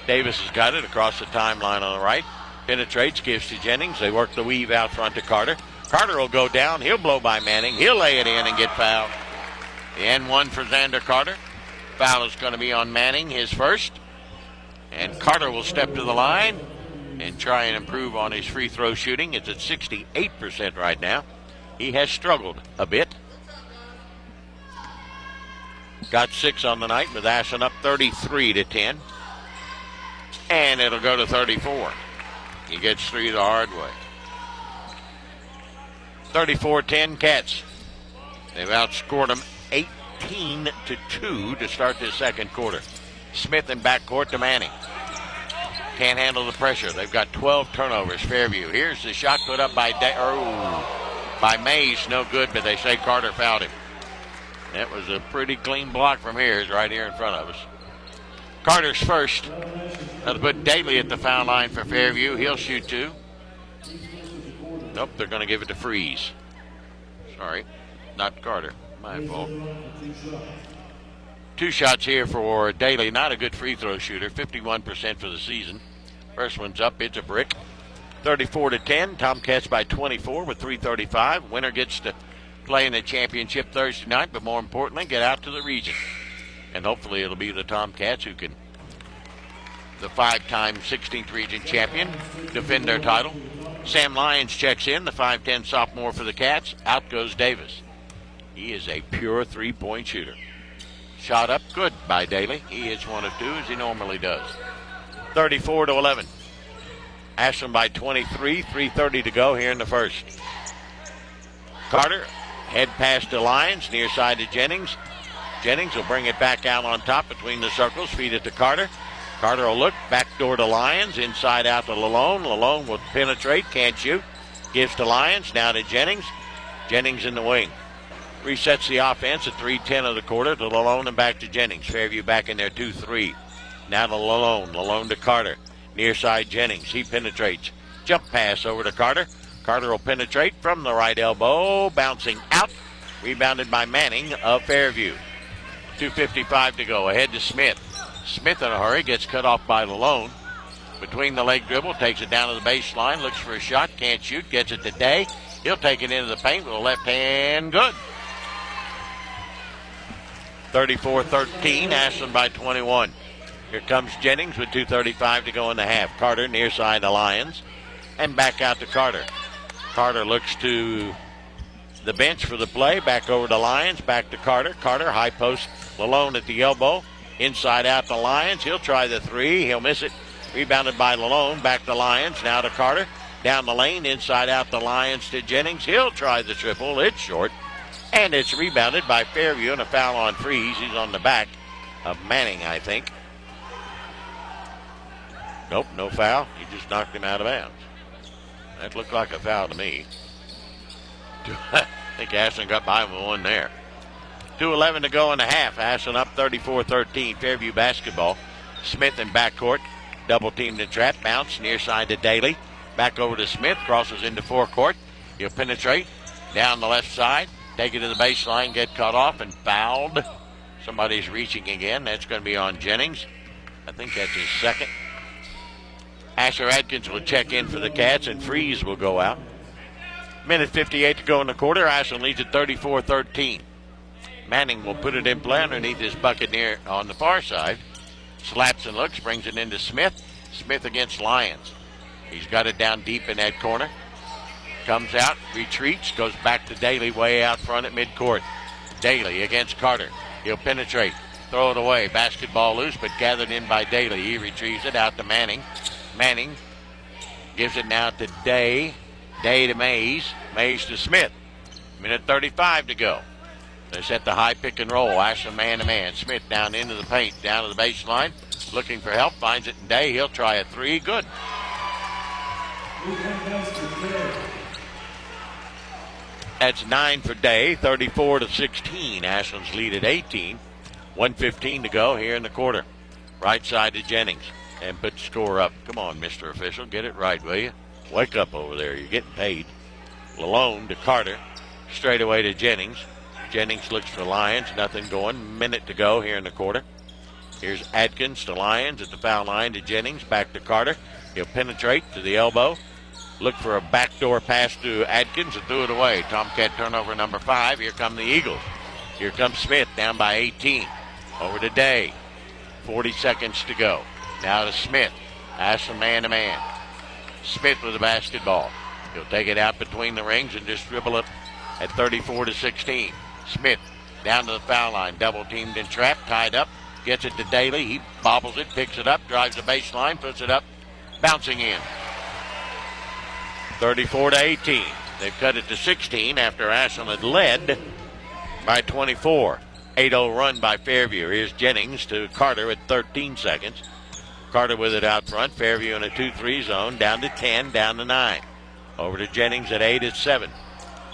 Davis has got it across the timeline on the right. Penetrates, gives to Jennings. They work the weave out front to Carter. Carter will go down. He'll blow by Manning. He'll lay it in and get fouled. The N1 for Xander Carter. Foul is going to be on Manning, his first. And Carter will step to the line and try and improve on his free throw shooting. It's at 68% right now. He has struggled a bit. Got 6 on the night with Ashland up 33-10. And it'll go to 34. He gets 3 the hard way. 34-10 Cats. They've outscored them 18-2 to start this second quarter. Smith in backcourt to Manning. Can't handle the pressure. They've got 12 turnovers, Fairview. Here's the shot put up by by Mays. No good, but they say Carter fouled him. That was a pretty clean block from here. It's right here in front of us. Carter's first. That'll put Daly at the foul line for Fairview. He'll shoot 2. Nope, they're going to give it to Freeze. Sorry, not Carter. My fault. 2 shots here for Daly. Not a good free throw shooter. 51% for the season. First one's up. It's a brick. 34-10. Tomcats by 24 with 3:35. Winner gets to play in the championship Thursday night, but more importantly, get out to the region. And hopefully it'll be the Tomcats who can, the 5-time 16th region champion, defend their title. Sam Lyons checks in, the 5'10 sophomore for the Cats. Out goes Davis. He is a pure 3-point shooter. Shot up good by Daly. He hits 1 of 2 as he normally does. 34-11. Ashland by 23, 3:30 to go here in the first. Carter, head pass to Lyons, near side to Jennings. Jennings will bring it back out on top between the circles, feed it to Carter. Carter will look, back door to Lyons, inside out to Lalone. Lalone will penetrate, can't shoot. Gives to Lyons, now to Jennings. Jennings in the wing. Resets the offense at 3:10 of the quarter to Lalone and back to Jennings. Fairview back in there 2-3. Now to Lalone. Lalone to Carter. Near side Jennings. He penetrates. Jump pass over to Carter. Carter will penetrate from the right elbow. Bouncing out. Rebounded by Manning of Fairview. 2:55 to go. Ahead to Smith. Smith in a hurry. Gets cut off by Lalone. Between the leg dribble. Takes it down to the baseline. Looks for a shot. Can't shoot. Gets it to Day. He'll take it into the paint with a left hand. Good. 34-13. Ashland by 21. Here comes Jennings with 2:35 to go in the half. Carter near side to Lyons. And back out to Carter. Carter looks to the bench for the play. Back over to Lyons. Back to Carter. Carter, high post. Lalone at the elbow. Inside out to Lyons. He'll try the three. He'll miss it. Rebounded by Lalone. Back to Lyons. Now to Carter.
Down the lane, inside out the Lions to Jennings. He'll try the triple. It's short. And it's rebounded by Fairview, and a foul on Freeze. He's on the back of Manning, I think. Nope, no foul. He just knocked him out of bounds. That looked like a foul to me. I think Ashland got by with one there. 2:11 to go in the half. Ashland up 34-13. Fairview basketball. Smith in backcourt. Double teamed and trap. Bounce near side to Daly. Back over to Smith. Crosses into forecourt. He'll penetrate down the left side. Take it to the baseline. Get cut off and fouled. Somebody's reaching again. That's going to be on Jennings. I think that's his second. Asher Adkins will check in for the Cats, and Freeze will go out. Minute 58 to go in the quarter. Ashland leads at 34-13. Manning will put it in play underneath his bucket near on the far side. Slaps and looks, brings it into Smith. Smith against Lyons. He's got it down deep in that corner. Comes out, retreats, goes back to Daly way out front at midcourt. Daly against Carter. He'll penetrate, throw it away. Basketball loose, but gathered in by Daly. He retrieves it out to Manning. Manning gives it now to Day. Day to Mays. Mays to Smith. Minute 35 to go. They set the high pick and roll. Ashland man-to-man. Smith down into the paint, down to the baseline. Looking for help. Finds it in Day. He'll try a three. Good. That's 9 for Day. 34-16. Ashland's lead at 18. 1:15 to go here in the quarter. Right side to Jennings. And put the score up. Come on, Mr. Official. Get it right, will you? Wake up over there. You're getting paid. Lalone to Carter. Straight away to Jennings. Jennings looks for Lyons. Nothing going. Minute to go here in the quarter. Here's Adkins to Lyons at the foul line to Jennings. Back to Carter. He'll penetrate to the elbow. Look for a backdoor pass to Adkins and threw it away. Tomcat turnover number 5. Here come the Eagles. Here comes Smith down by 18. Over to Day. 40 seconds to go. Now to Smith. Ashland man-to-man. Smith with the basketball. He'll take it out between the rings and just dribble it at 34-16. Smith down to the foul line. Double teamed and trapped. Tied up. Gets it to Daly. He bobbles it. Picks it up. Drives the baseline. Puts it up. Bouncing in. 34-18. They've cut it to 16 after Ashland had led by 24. 8-0 run by Fairview. Here's Jennings to Carter at 13 seconds. Carter with it out front. Fairview in a 2-3 zone. Down to 10, down to 9. Over to Jennings at 8 at 7.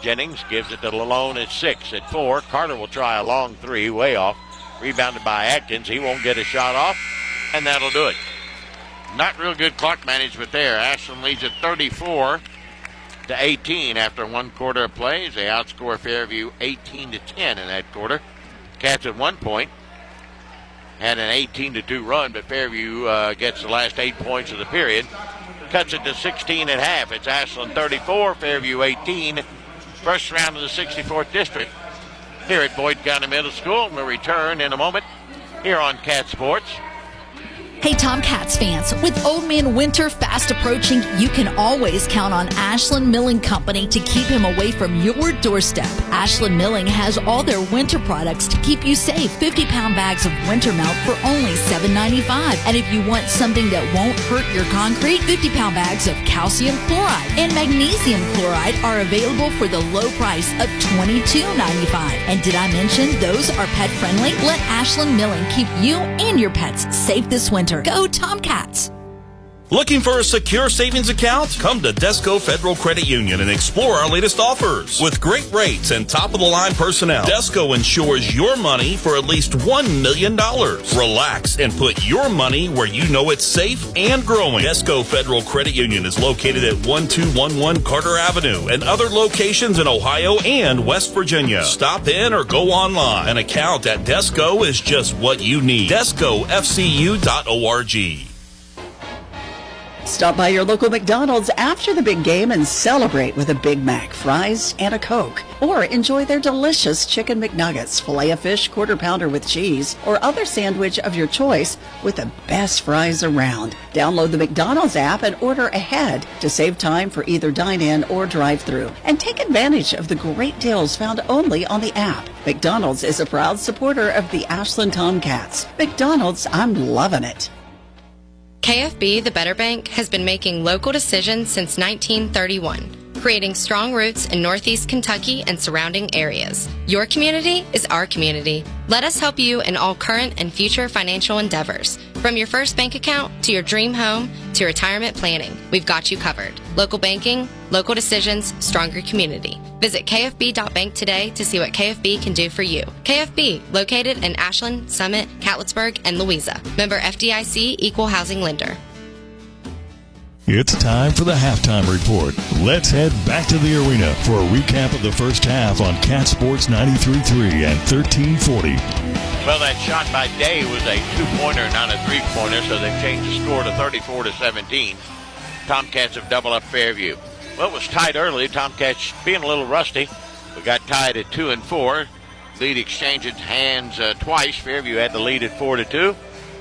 Jennings gives it to Lalone at 6 at 4. Carter will try a long three, way off. Rebounded by Atkins. He won't get a shot off, and that'll do it. Not real good clock management there. Ashland leads at 34-18 after one quarter of plays. They outscore Fairview 18-10 in that quarter. Cats at one point had an 18-2 run, but Fairview gets the last 8 points of the period. Cuts it to 16 at half. It's Ashland 34, Fairview 18. First round of the 64th District here at Boyd County Middle School. We'll return in a moment here on Cat Sports.
Hey Tomcats fans, with Old Man Winter fast approaching, you can always count on Ashland Milling Company to keep him away from your doorstep. Ashland Milling has all their winter products to keep you safe. 50-pound bags of winter melt for only $7.95. And if you want something that won't hurt your concrete, 50-pound bags of calcium chloride and magnesium chloride are available for the low price of $22.95. And did I mention those are pet friendly? Let Ashland Milling keep you and your pets safe this winter. Go Tomcats!
Looking for a secure savings account? Come to Desco Federal Credit Union and explore our latest offers. With great rates and top-of-the-line personnel, Desco insures your money for at least $1 million. Relax and put your money where you know it's safe and growing. Desco Federal Credit Union is located at 1211 Carter Avenue and other locations in Ohio and West Virginia. Stop in or go online. An account at Desco is just what you need. DescoFCU.org.
Stop by your local McDonald's after the big game and celebrate with a Big Mac, fries, and a Coke. Or enjoy their delicious Chicken McNuggets, Filet-O-Fish, Quarter Pounder with cheese, or other sandwich of your choice with the best fries around. Download the McDonald's app and order ahead to save time for either dine-in or drive-thru. And take advantage of the great deals found only on the app. McDonald's is a proud supporter of the Ashland Tomcats. McDonald's, I'm loving it.
KFB, the Better Bank, has been making local decisions since 1931, creating strong roots in Northeast Kentucky and surrounding areas. Your community is our community. Let us help you in all current and future financial endeavors. From your first bank account to your dream home to retirement planning, we've got you covered. Local banking, local decisions, stronger community. Visit kfb.bank today to see what KFB can do for you. KFB, located in Ashland, Summit, Catlettsburg, and Louisa. Member FDIC, Equal Housing Lender.
It's time for the halftime report. Let's head back to the arena for a recap of the first half on Cat Sports 93.3 and 1340.
Well, that shot by Day was a two-pointer, not a three-pointer, so they've changed the score to 34-17. Tomcats have doubled up Fairview. Well, it was tied early. Tomcats being a little rusty. We got tied at 2 and 4. Lead exchanged hands twice. Fairview had the lead at 4-2.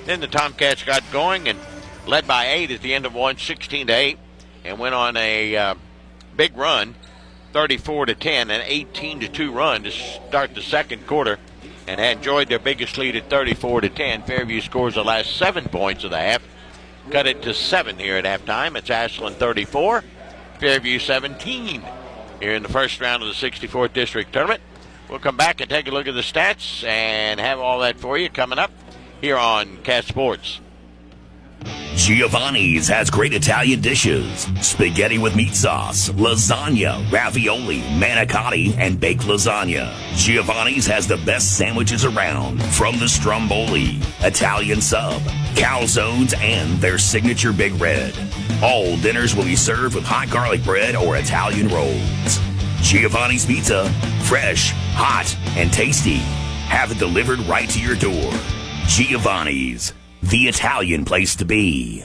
Then the Tomcats got going and led by 8 at the end of one, 16-8, and went on a big run, 34-10, an 18-2 run to start the second quarter, and had enjoyed their biggest lead at 34-10. Fairview scores the last 7 points of the half, cut it to 7 here at halftime. It's Ashland 34, Fairview 17 here in the first round of the 64th District Tournament. We'll come back and take a look at the stats and have all that for you coming up here on Cat Sports.
Giovanni's has great Italian dishes. Spaghetti with meat sauce, lasagna, ravioli, manicotti, and baked lasagna. Giovanni's has the best sandwiches around, from the stromboli, Italian sub, calzones, and their signature Big Red. All dinners will be served with hot garlic bread or Italian rolls. Giovanni's Pizza, fresh, hot, and tasty. Have it delivered right to your door. Giovanni's, the Italian place to be.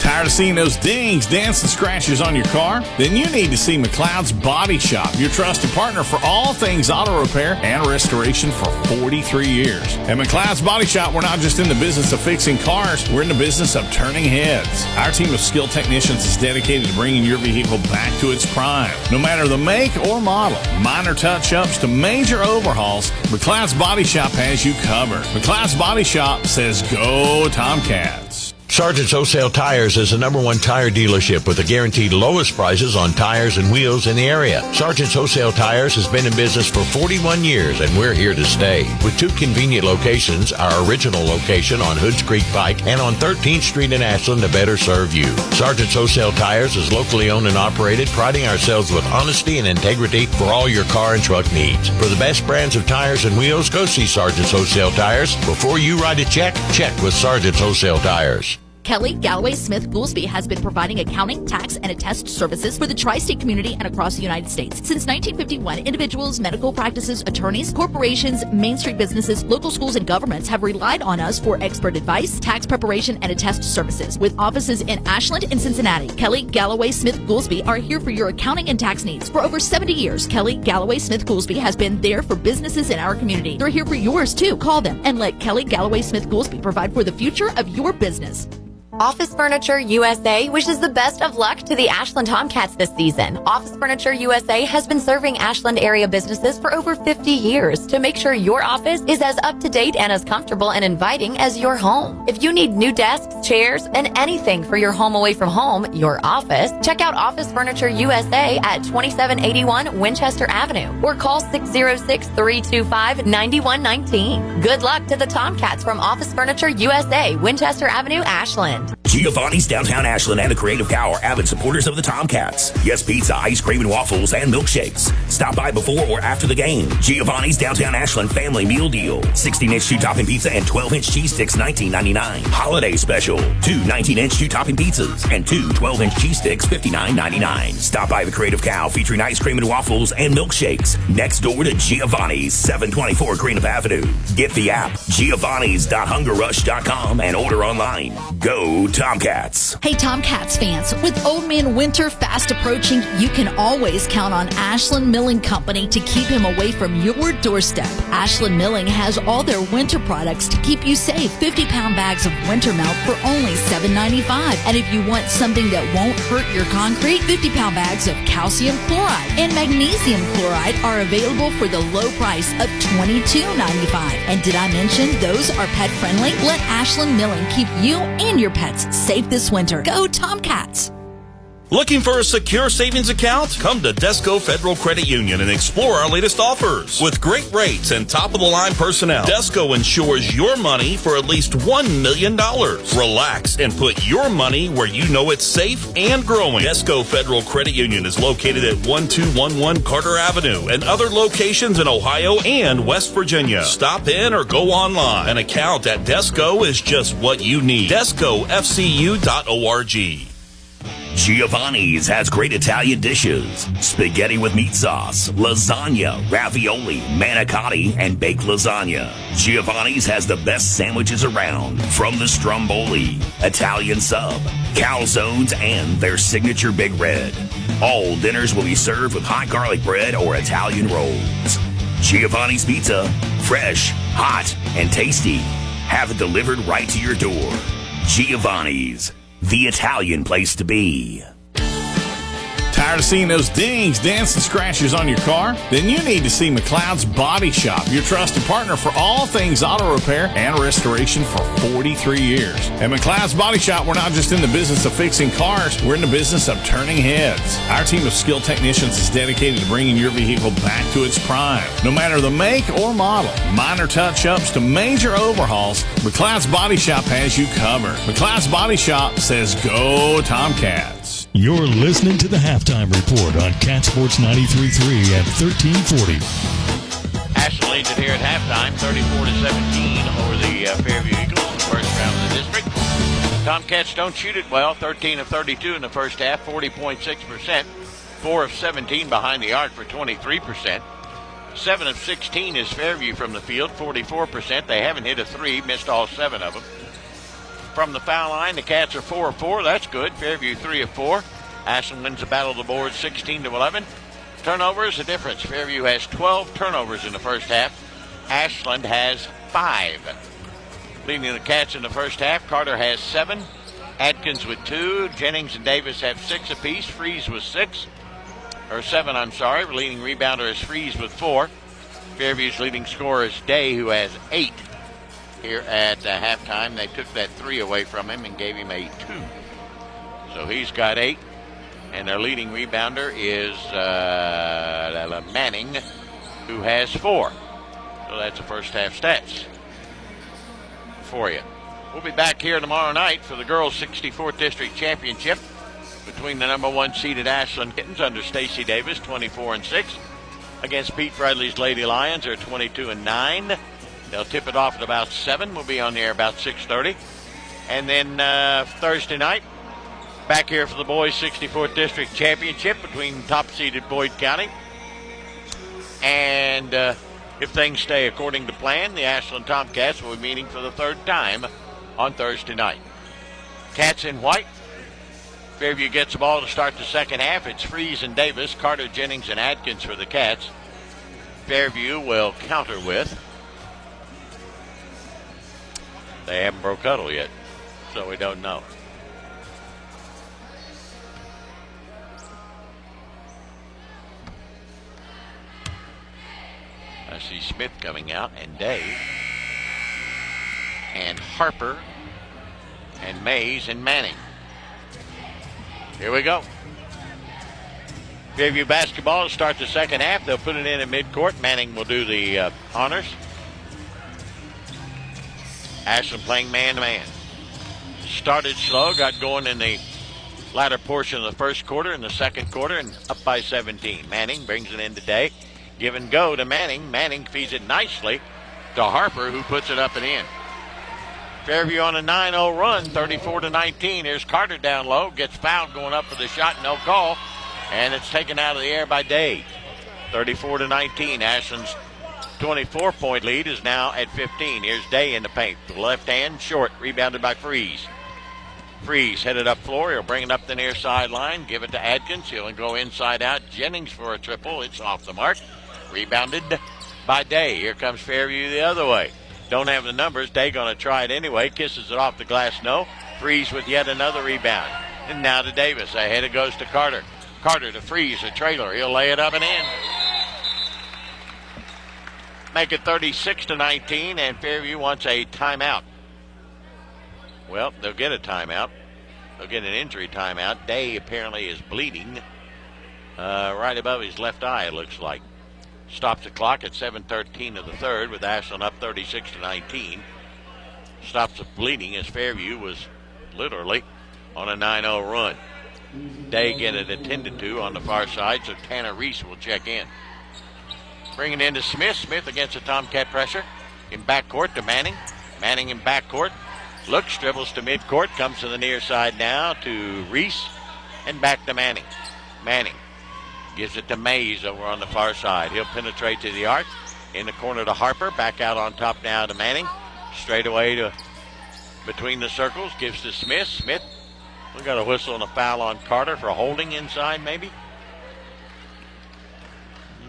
Tired of seeing those dings, dents, and scratches on your car? Then you need to see McLeod's Body Shop, your trusted partner for all things auto repair and restoration for 43 years. At McLeod's Body Shop, we're not just in the business of fixing cars, we're in the business of turning heads. Our team of skilled technicians is dedicated to bringing your vehicle back to its prime. No matter the make or model, minor touch-ups to major overhauls, McLeod's Body Shop has you covered. McLeod's Body Shop says go Tomcats.
Sargent's Wholesale Tires is the #1 tire dealership with the guaranteed lowest prices on tires and wheels in the area. Sargent's Wholesale Tires has been in business for 41 years, and we're here to stay. With 2 convenient locations, our original location on Hoods Creek Pike and on 13th Street in Ashland to better serve you. Sargent's Wholesale Tires is locally owned and operated, priding ourselves with honesty and integrity for all your car and truck needs. For the best brands of tires and wheels, go see Sargent's Wholesale Tires. Before you write a check with Sargent's Wholesale Tires.
Kelly Galloway Smith Goolsby has been providing accounting, tax, and attest services for the tri-state community and across the United States. Since 1951, individuals, medical practices, attorneys, corporations, Main Street businesses, local schools, and governments have relied on us for expert advice, tax preparation, and attest services. With offices in Ashland and Cincinnati, Kelly Galloway Smith Goolsby are here for your accounting and tax needs. For over 70 years, Kelly Galloway Smith Goolsby has been there for businesses in our community. They're here for yours too. Call them and let Kelly Galloway Smith Goolsby provide for the future of your business.
Office Furniture USA wishes the best of luck to the Ashland Tomcats this season. Office Furniture USA has been serving Ashland area businesses for over 50 years to make sure your office is as up to date and as comfortable and inviting as your home. If you need new desks, chairs, and anything for your home away from home, your office, check out Office Furniture USA at 2781 Winchester Avenue or call 606-325-9119. Good luck to the Tomcats from Office Furniture USA, Winchester Avenue, Ashland.
Giovanni's Downtown Ashland and the Creative Cow are avid supporters of the Tomcats. Yes, pizza, ice cream and waffles, and milkshakes. Stop by before or after the game. Giovanni's Downtown Ashland Family Meal Deal. 16-inch 2-topping pizza and 12-inch cheese sticks, $19.99. Holiday Special. 2 19-inch 2-topping pizzas and 2 12-inch cheese sticks, $59.99. Stop by the Creative Cow featuring ice cream and waffles and milkshakes. Next door to Giovanni's, 724 Greenup Avenue. Get the app, giovannis.hungerrush.com, and order online. Go Go Tomcats!
Hey Tomcats fans, with Old Man Winter fast approaching, you can always count on Ashland Milling Company to keep him away from your doorstep. Ashland Milling has all their winter products to keep you safe. 50-pound bags of winter melt for only $7.95. And if you want something that won't hurt your concrete, 50-pound bags of calcium chloride and magnesium chloride are available for the low price of $22.95. And did I mention those are pet friendly? Let Ashland Milling keep you and your pets safe this winter. Go Tomcats!
Looking for a secure savings account? Come to Desco Federal Credit Union and explore our latest offers. With great rates and top-of-the-line personnel, Desco insures your money for at least $1 million. Relax and put your money where you know it's safe and growing. Desco Federal Credit Union is located at 1211 Carter Avenue and other locations in Ohio and West Virginia. Stop in or go online. An account at Desco is just what you need. DescoFCU.org.
Giovanni's has great Italian dishes. Spaghetti with meat sauce, lasagna, ravioli, manicotti, and baked lasagna. Giovanni's has the best sandwiches around, from the stromboli, Italian sub, calzones, and their signature Big Red. All dinners will be served with hot garlic bread or Italian rolls. Giovanni's Pizza, fresh, hot, and tasty. Have it delivered right to your door. Giovanni's, the Italian place to be.
Tired of seeing those dings, dents, and scratches on your car? Then you need to see McLeod's Body Shop, your trusted partner for all things auto repair and restoration for 43 years. At McLeod's Body Shop, we're not just in the business of fixing cars, we're in the business of turning heads. Our team of skilled technicians is dedicated to bringing your vehicle back to its prime. No matter the make or model, minor touch-ups to major overhauls, McLeod's Body Shop has you covered. McLeod's Body Shop says go Tomcats.
You're listening to the Halftime Report on Cat Sports 93.3 and 1340.
Ashland leads it here at halftime, 34-17 over the Fairview Eagles in the first round of the district. Tomcats don't shoot it well, 13 of 32 in the first half, 40.6%. 4 of 17 behind the arc for 23%. 7 of 16 is Fairview from the field, 44%. They haven't hit a three, missed all 7 of them. From the foul line, the Cats are 4 of 4. That's good. Fairview 3 of 4. Ashland wins the battle of the boards 16-11. Turnovers, the difference. Fairview has 12 turnovers in the first half. Ashland has 5. Leading the Cats in the first half, Carter has 7. Atkins with 2. Jennings and Davis have 6 apiece. Freeze with 7. Leading rebounder is Freeze with 4. Fairview's leading scorer is Day, who has 8. Here at halftime, they took that 3 away from him and gave him a 2. So he's got 8. And their leading rebounder is Manning, who has 4. So that's the first half stats for you. We'll be back here tomorrow night for the girls' 64th District Championship between the number 1 seeded Ashland Kittens under Stacy Davis, 24-6, against Pete Bradley's Lady Lions, they're 22-9. They'll tip it off at about 7. We'll be on the air about 6:30. And then Thursday night, back here for the boys' 64th District Championship between top-seeded Boyd County. And if things stay according to plan, the Ashland Tomcats will be meeting for the 3rd time on Thursday night. Cats in white. Fairview gets the ball to start the second half. It's Freeze and Davis, Carter, Jennings, and Atkins for the Cats. Fairview will counter with. They haven't broke huddle yet, so we don't know. I see Smith coming out, and Dave, and Harper, and Mays, and Manning. Here we go. Fairview basketball to start the second half. They'll put it in at midcourt. Manning will do the honors. Ashland playing man-to-man. Started slow, got going in the latter portion of the first quarter and the second quarter, and up by 17. Manning brings it in today. Give and go to Manning. Manning feeds it nicely to Harper, who puts it up and in. Fairview on a 9-0 run, 34-19. Here's Carter down low, gets fouled going up for the shot, no call, and it's taken out of the air by Day. 34-19. Ashland's 24-point lead is now at 15. Here's Day in the paint. The left hand, short, rebounded by Freeze. Freeze headed up floor. He'll bring it up the near sideline. Give it to Adkins. He'll go inside out. Jennings for a triple. It's off the mark. Rebounded by Day. Here comes Fairview the other way. Don't have the numbers. Day going to try it anyway. Kisses it off the glass. No. Freeze with yet another rebound. And now to Davis. Ahead it goes to Carter. Carter to Freeze, a trailer. He'll lay it up and in. Make it 36-19, and Fairview wants a timeout. Well, they'll get a timeout. They'll get an injury timeout. Day apparently is bleeding right above his left eye, it looks like. Stops the clock at 7:13 of the third with Ashland up 36-19. Stops the bleeding as Fairview was literally on a 9-0 run. Day get it attended to on the far side, so Tanner Reese will check in. Bring it into Smith. Smith against the Tomcat pressure. In backcourt to Manning. Manning in backcourt. Looks, dribbles to midcourt. Comes to the near side now to Reese. And back to Manning. Manning gives it to Mays over on the far side. He'll penetrate to the arc. In the corner to Harper. Back out on top now to Manning. Straight away to between the circles. Gives to Smith. Smith. We got a whistle and a foul on Carter for holding inside maybe.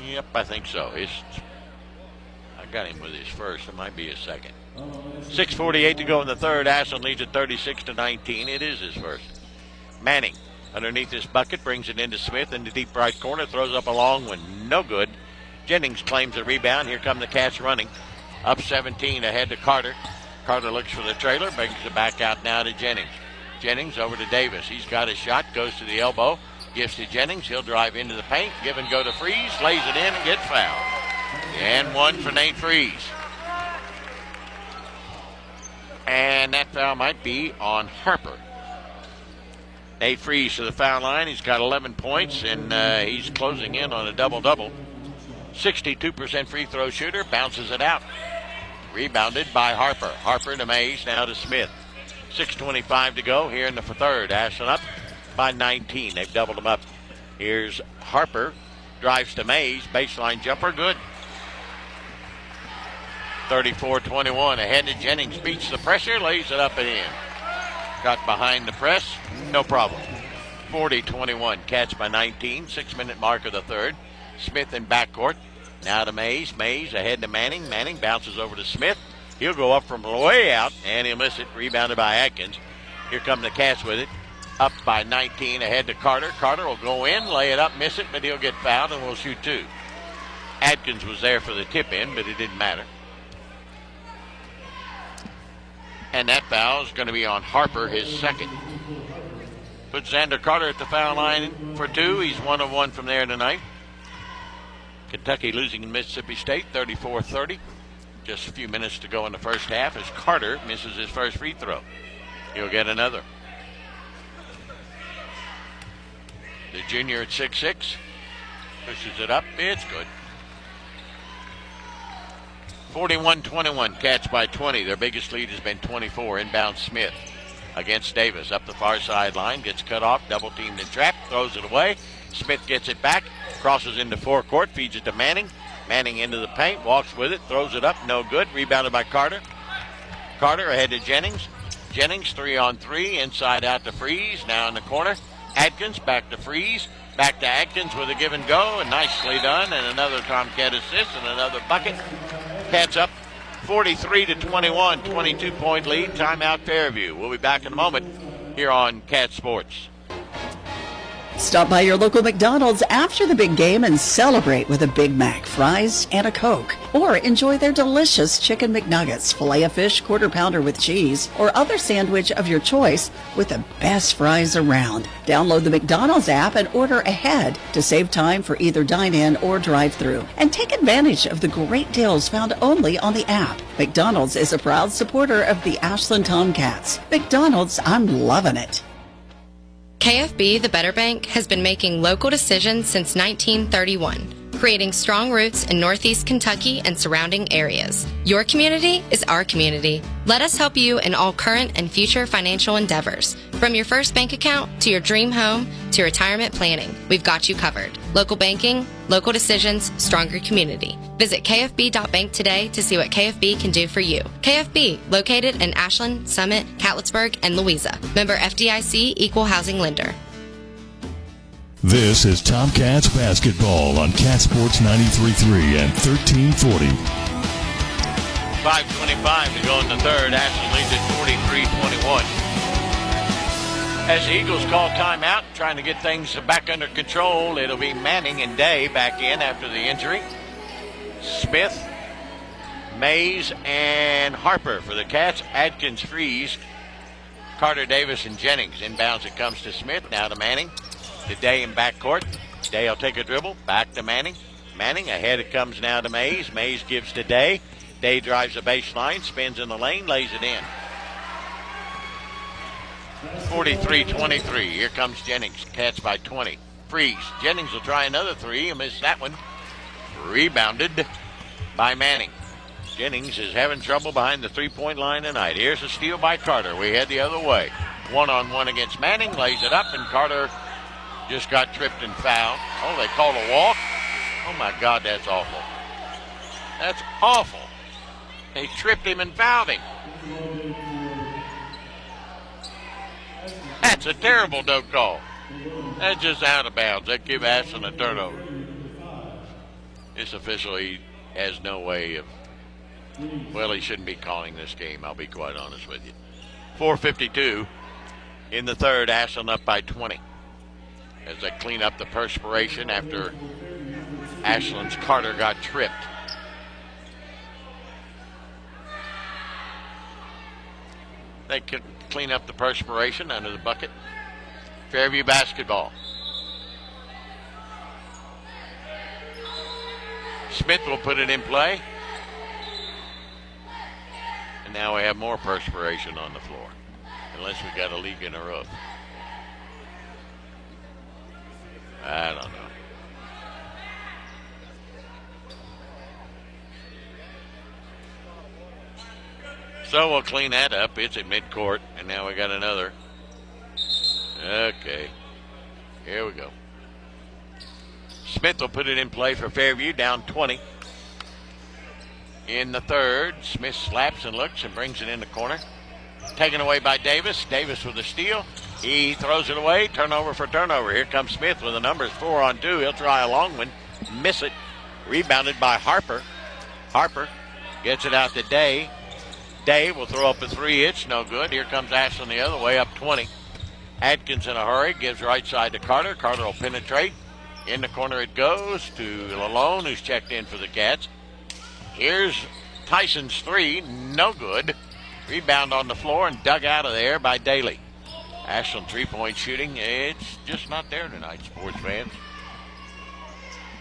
Yep, I think so. I got him with his first. It might be his second. 6:48 to go in the third. Ashland leads at 36-19. It is his first. Manning underneath this bucket brings it into Smith in the deep right corner. Throws up a long one. No good. Jennings claims the rebound. Here come the Cats running. Up 17 ahead to Carter. Carter looks for the trailer. Brings it back out now to Jennings. Jennings over to Davis. He's got a shot. Goes to the elbow. Gives to Jennings. He'll drive into the paint. Give and go to Freeze. Lays it in and gets fouled. And one for Nate Freeze. And that foul might be on Harper. Nate Freeze to the foul line. He's got 11 points, and he's closing in on a double-double. 62% free throw shooter. Bounces it out. Rebounded by Harper. Harper to Mays. Now to Smith. 6:25 to go here in the third. Ashland up by 19. They've doubled them up. Here's Harper. Drives to Mays. Baseline jumper. Good. 34-21. Ahead to Jennings. Beats the pressure. Lays it up and in. Got behind the press. No problem. 40-21. Cats by 19. 6-minute mark of the third. Smith in backcourt. Now to Mays. Mays ahead to Manning. Manning bounces over to Smith. He'll go up from way out, and he'll miss it. Rebounded by Atkins. Here come the Cats with it. Up by 19, ahead to Carter. Carter will go in, lay it up, miss it, but he'll get fouled, and we'll shoot two. Atkins was there for the tip-in, but it didn't matter. And that foul is going to be on Harper, his second. Put Xander Carter at the foul line for two. He's 1 of 1 from there tonight. Kentucky losing in Mississippi State, 34-30. Just a few minutes to go in the first half as Carter misses his first free throw. He'll get another. The junior at 6'6", pushes it up. It's good. 41-21, Cats by 20. Their biggest lead has been 24. Inbound Smith against Davis. Up the far sideline, gets cut off, double teamed and trapped, throws it away. Smith gets it back, crosses into forecourt, feeds it to Manning. Manning into the paint, walks with it, throws it up, no good. Rebounded by Carter. Carter ahead to Jennings. Jennings 3-on-3, inside out to Freeze, now in the corner. Atkins back to Freeze, back to Atkins with a give and go, and nicely done, and another Tomcat assist and another bucket. Cats up 43-21, 22-point lead. Timeout Fairview. We'll be back in a moment here on Cat Sports.
Stop by your local McDonald's after the big game and celebrate with a Big Mac, fries, and a Coke. Or enjoy their delicious Chicken McNuggets, Filet-O-Fish, Quarter Pounder with cheese, or other sandwich of your choice with the best fries around. Download the McDonald's app and order ahead to save time for either dine-in or drive-thru. And take advantage of the great deals found only on the app. McDonald's is a proud supporter of the Ashland Tomcats. McDonald's, I'm loving it.
KFB, the Better Bank, has been making local decisions since 1931, creating strong roots in Northeast Kentucky and surrounding areas. Your community is our community. Let us help you in all current and future financial endeavors. From your first bank account to your dream home to retirement planning, we've got you covered. Local banking, local decisions, stronger community. Visit kfb.bank today to see what KFB can do for you. KFB, located in Ashland, Summit, Catlettsburg, and Louisa. Member FDIC, Equal Housing Lender.
This is Tomcats basketball on Cat Sports 93.3 and 1340.
5:25 to go in the third. Ashland leads at 43-21. As the Eagles call timeout, trying to get things back under control, it'll be Manning and Day back in after the injury. Smith, Mays, and Harper for the Cats. Adkins, Freeze, Carter, Davis, and Jennings. Inbounds it comes to Smith, now to Manning. To Day in backcourt. Day will take a dribble, back to Manning. Manning, ahead it comes now to Mays. Mays gives to Day. Day drives the baseline, spins in the lane, lays it in. 43-23. Here comes Jennings. Cats by 20. Freeze. Jennings will try another three. He'll miss that one. Rebounded by Manning. Jennings is having trouble behind the three-point line tonight. Here's a steal by Carter. We head the other way. One-on-one against Manning. Lays it up, and Carter just got tripped and fouled. Oh, they called a walk? Oh, my God, that's awful. That's awful. They tripped him and fouled him. That's a terrible no call. That's just out of bounds. That give Ashland a turnover. This official, he has no way of... Well, he shouldn't be calling this game, I'll be quite honest with you. 4:52 in the third. Ashland up by 20. As they clean up the perspiration after Ashland's Carter got tripped. They could clean up the perspiration under the bucket. Fairview basketball. Smith will put it in play. And now we have more perspiration on the floor. Unless we got a leak in the roof. I don't know. So we'll clean that up. It's at midcourt, and now we got another. Okay. Here we go. Smith will put it in play for Fairview, down 20. In the third, Smith slaps and looks and brings it in the corner. Taken away by Davis. Davis with the steal. He throws it away. Turnover for turnover. Here comes Smith with the numbers 4-on-2. He'll try a long one. Miss it. Rebounded by Harper. Harper gets it out to Day. Day will throw up a three. It's no good. Here comes Ashland the other way, up 20. Adkins in a hurry. Gives right side to Carter. Carter will penetrate. In the corner it goes to Lalone, who's checked in for the Cats. Here's Tyson's three. No good. Rebound on the floor and dug out of there by Daly. Ashland three-point shooting, it's just not there tonight, sports fans.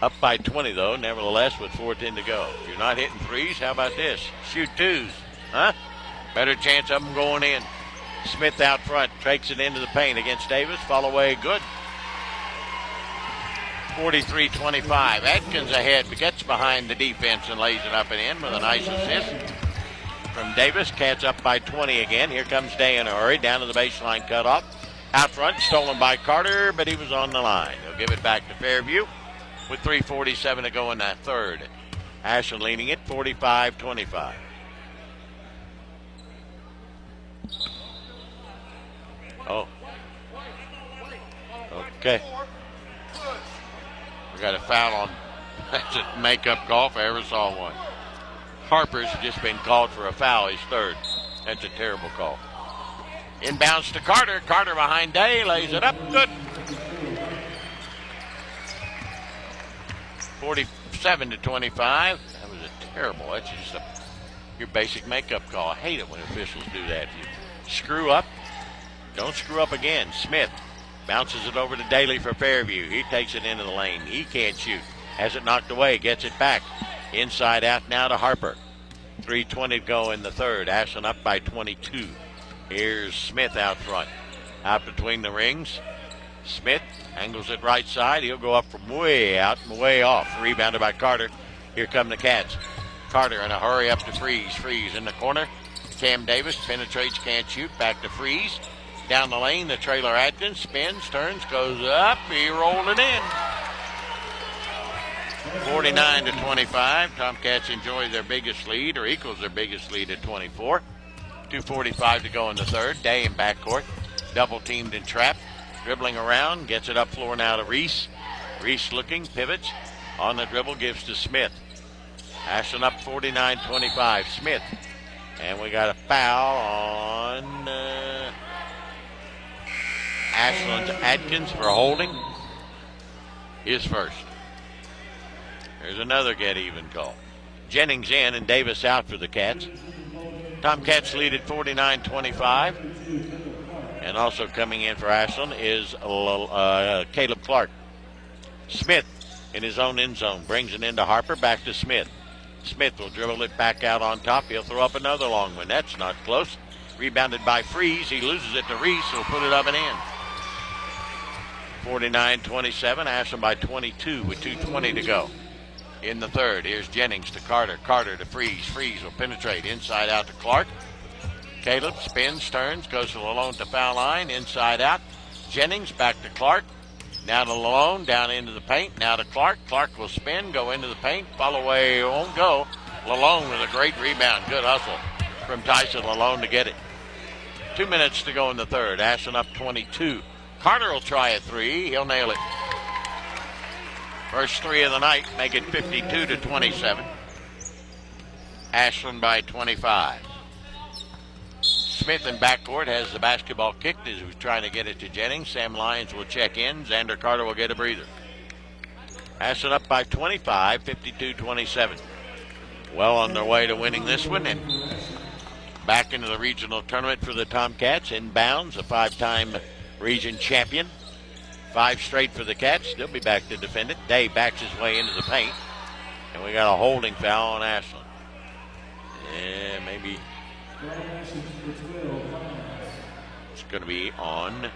Up by 20, though, nevertheless, with 4:10 to go. If you're not hitting threes, how about this? Shoot twos, huh? Better chance of them going in. Smith out front, takes it into the paint against Davis. Fall away, good. 43-25. Adkins ahead, but gets behind the defense and lays it up and in with a nice assist from Davis. Cats up by 20 again. Here comes Day in a hurry. Down to the baseline cutoff. Out front, stolen by Carter, but he was on the line. He'll give it back to Fairview with 3:47 to go in that third. Ashland leading it 45-25. Oh. Okay. We got a foul on. That's a makeup call if I ever saw one. Harper's just been called for a foul, his third. That's a terrible call. Inbounds to Carter. Carter behind Day, lays it up. Good. 47-25. That was a terrible. That's just your basic makeup call. I hate it when officials do that. If you screw up, don't screw up again. Smith bounces it over to Daly for Fairview. He takes it into the lane. He can't shoot. Has it knocked away. Gets it back. Inside out now to Harper. 3:20 to go in the third. Ashland up by 22. Here's Smith out front. Out between the rings. Smith angles it right side. He'll go up from way out and way off. Rebounded by Carter. Here come the Cats. Carter in a hurry up to Freeze. Freeze in the corner. Cam Davis penetrates, can't shoot. Back to Freeze. Down the lane, the trailer Adkins spins, turns, goes up. He rolled it in. 49 to 25. Tomcats enjoy their biggest lead, or equals their biggest lead at 24. 2:45 to go in the third. Day in backcourt. Double teamed and trapped. Dribbling around. Gets it up floor now to Reese. Reese looking. Pivots. On the dribble. Gives to Smith. Ashland up 49-25. Smith. And we got a foul on Ashland's Atkins for holding. His first. There's another get even call. Jennings in and Davis out for the Cats. Tomcats lead at 49-25. And also coming in for Ashland is Caleb Clark. Smith in his own end zone. Brings it into Harper. Back to Smith. Smith will dribble it back out on top. He'll throw up another long one. That's not close. Rebounded by Freeze. He loses it to Reese. He'll put it up and in. 49-27. Ashland by 22 with 2:20 to go. In the third, here's Jennings to Carter. Carter to Freeze. Freeze will penetrate inside out to Clark. Caleb spins, turns, goes to Lalone to foul line. Inside out. Jennings back to Clark. Now to Lalone, down into the paint. Now to Clark. Clark will spin, go into the paint. Follow away, won't go. Lalone with a great rebound. Good hustle from Tyson Lalone to get it. 2 minutes to go in the third. Ashland up 22. Carter will try a three. He'll nail it. First three of the night, make it 52-27. Ashland by 25. Smith in backcourt has the basketball kicked as he's trying to get it to Jennings. Sam Lyons will check in. Xander Carter will get a breather. Ashland up by 25, 52-27. Well on their way to winning this one and back into the regional tournament for the Tomcats. Inbounds, a 5-time region champion. 5 straight for the Cats. They'll be back to defend it. Day backs his way into the paint. And we got a holding foul on Ashland. Yeah, maybe it's going to be on.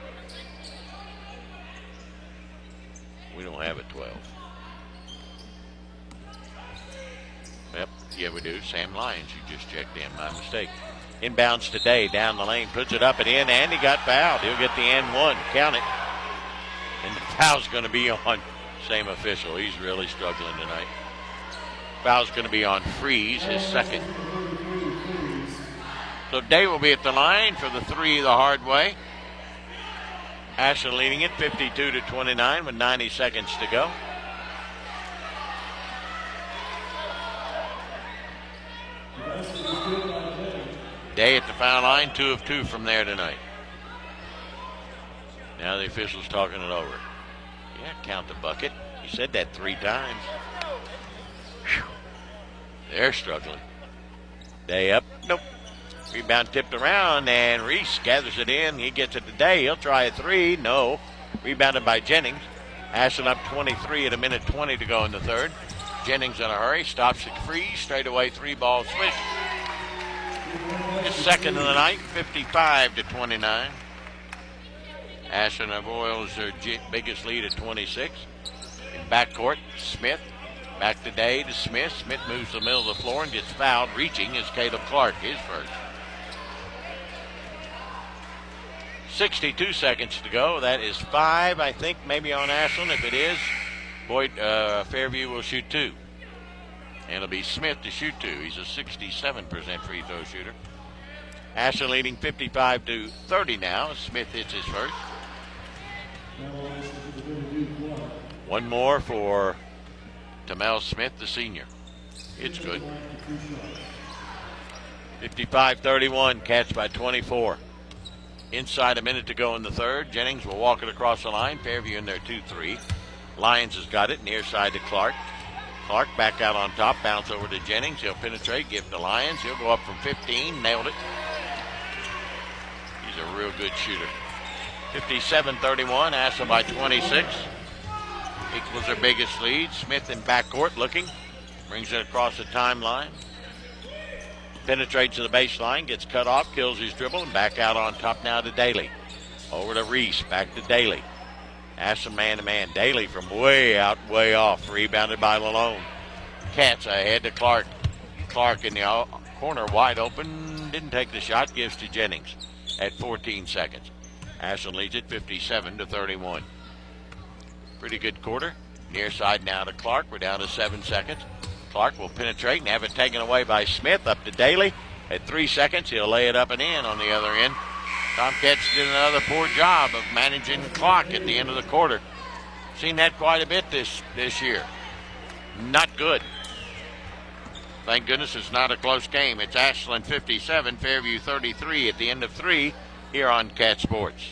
We don't have a 12. Yep, yeah we do. Sam Lyons, you just checked in. My mistake. Inbounds today, down the lane, puts it up and in, and he got fouled. He'll get the N1. Count it. And the foul's going to be on same official. He's really struggling tonight. Foul's going to be on Freeze, his second. So Day will be at the line for the three the hard way. Ashland leading it 52-29 with 90 seconds to go. Day at the foul line, 2 of 2 from there tonight. Now the official's talking it over. Yeah, count the bucket. He said that 3 times. Whew. They're struggling. Day up. Nope. Rebound tipped around, and Reese gathers it in. He gets it to Day. He'll try a 3. No. Rebounded by Jennings. Ashland up 23 at a minute 20 to go in the third. Jennings in a hurry. Stops at Freeze. Straight away 3-ball swish. His second of the night, 55-29. Ashland avoids their biggest lead at 26. In backcourt, Smith. Back to Day to Smith. Smith moves to the middle of the floor and gets fouled. Reaching is Caleb Clark, his first. 62 seconds to go. That is 5, I think, maybe on Ashland. If it is, Fairview will shoot 2. And it'll be Smith to shoot 2. He's a 67% free throw shooter. Ashland leading 55-30 now. Smith hits his first. One more for Tamel Smith, the senior. It's good. 55-31, Cats by 24. Inside a minute to go in the third. Jennings will walk it across the line. Fairview in there 2-3. Lyons has got it near side to Clark. Clark back out on top, bounce over to Jennings. He'll penetrate, give to Lyons. He'll go up from 15, nailed it. He's a real good shooter. 57-31, Ashland by 26. Equals their biggest lead. Smith in backcourt looking. Brings it across the timeline. Penetrates to the baseline, gets cut off, kills his dribble, and back out on top now to Daly. Over to Reese, back to Daly. Ashland man-to-man. Daly from way out, way off. Rebounded by Lalone. Cats ahead to Clark. Clark in the corner, wide open. Didn't take the shot, gives to Jennings at 14 seconds. Ashland leads it 57-31. Pretty good quarter. Near side now to Clark. We're down to 7 seconds. Clark will penetrate and have it taken away by Smith. Up to Daly. At 3 seconds, he'll lay it up and in on the other end. Tomcats did another poor job of managing the clock at the end of the quarter. Seen that quite a bit this year. Not good. Thank goodness it's not a close game. It's Ashland 57, Fairview 33 at the end of 3 here on Cat Sports.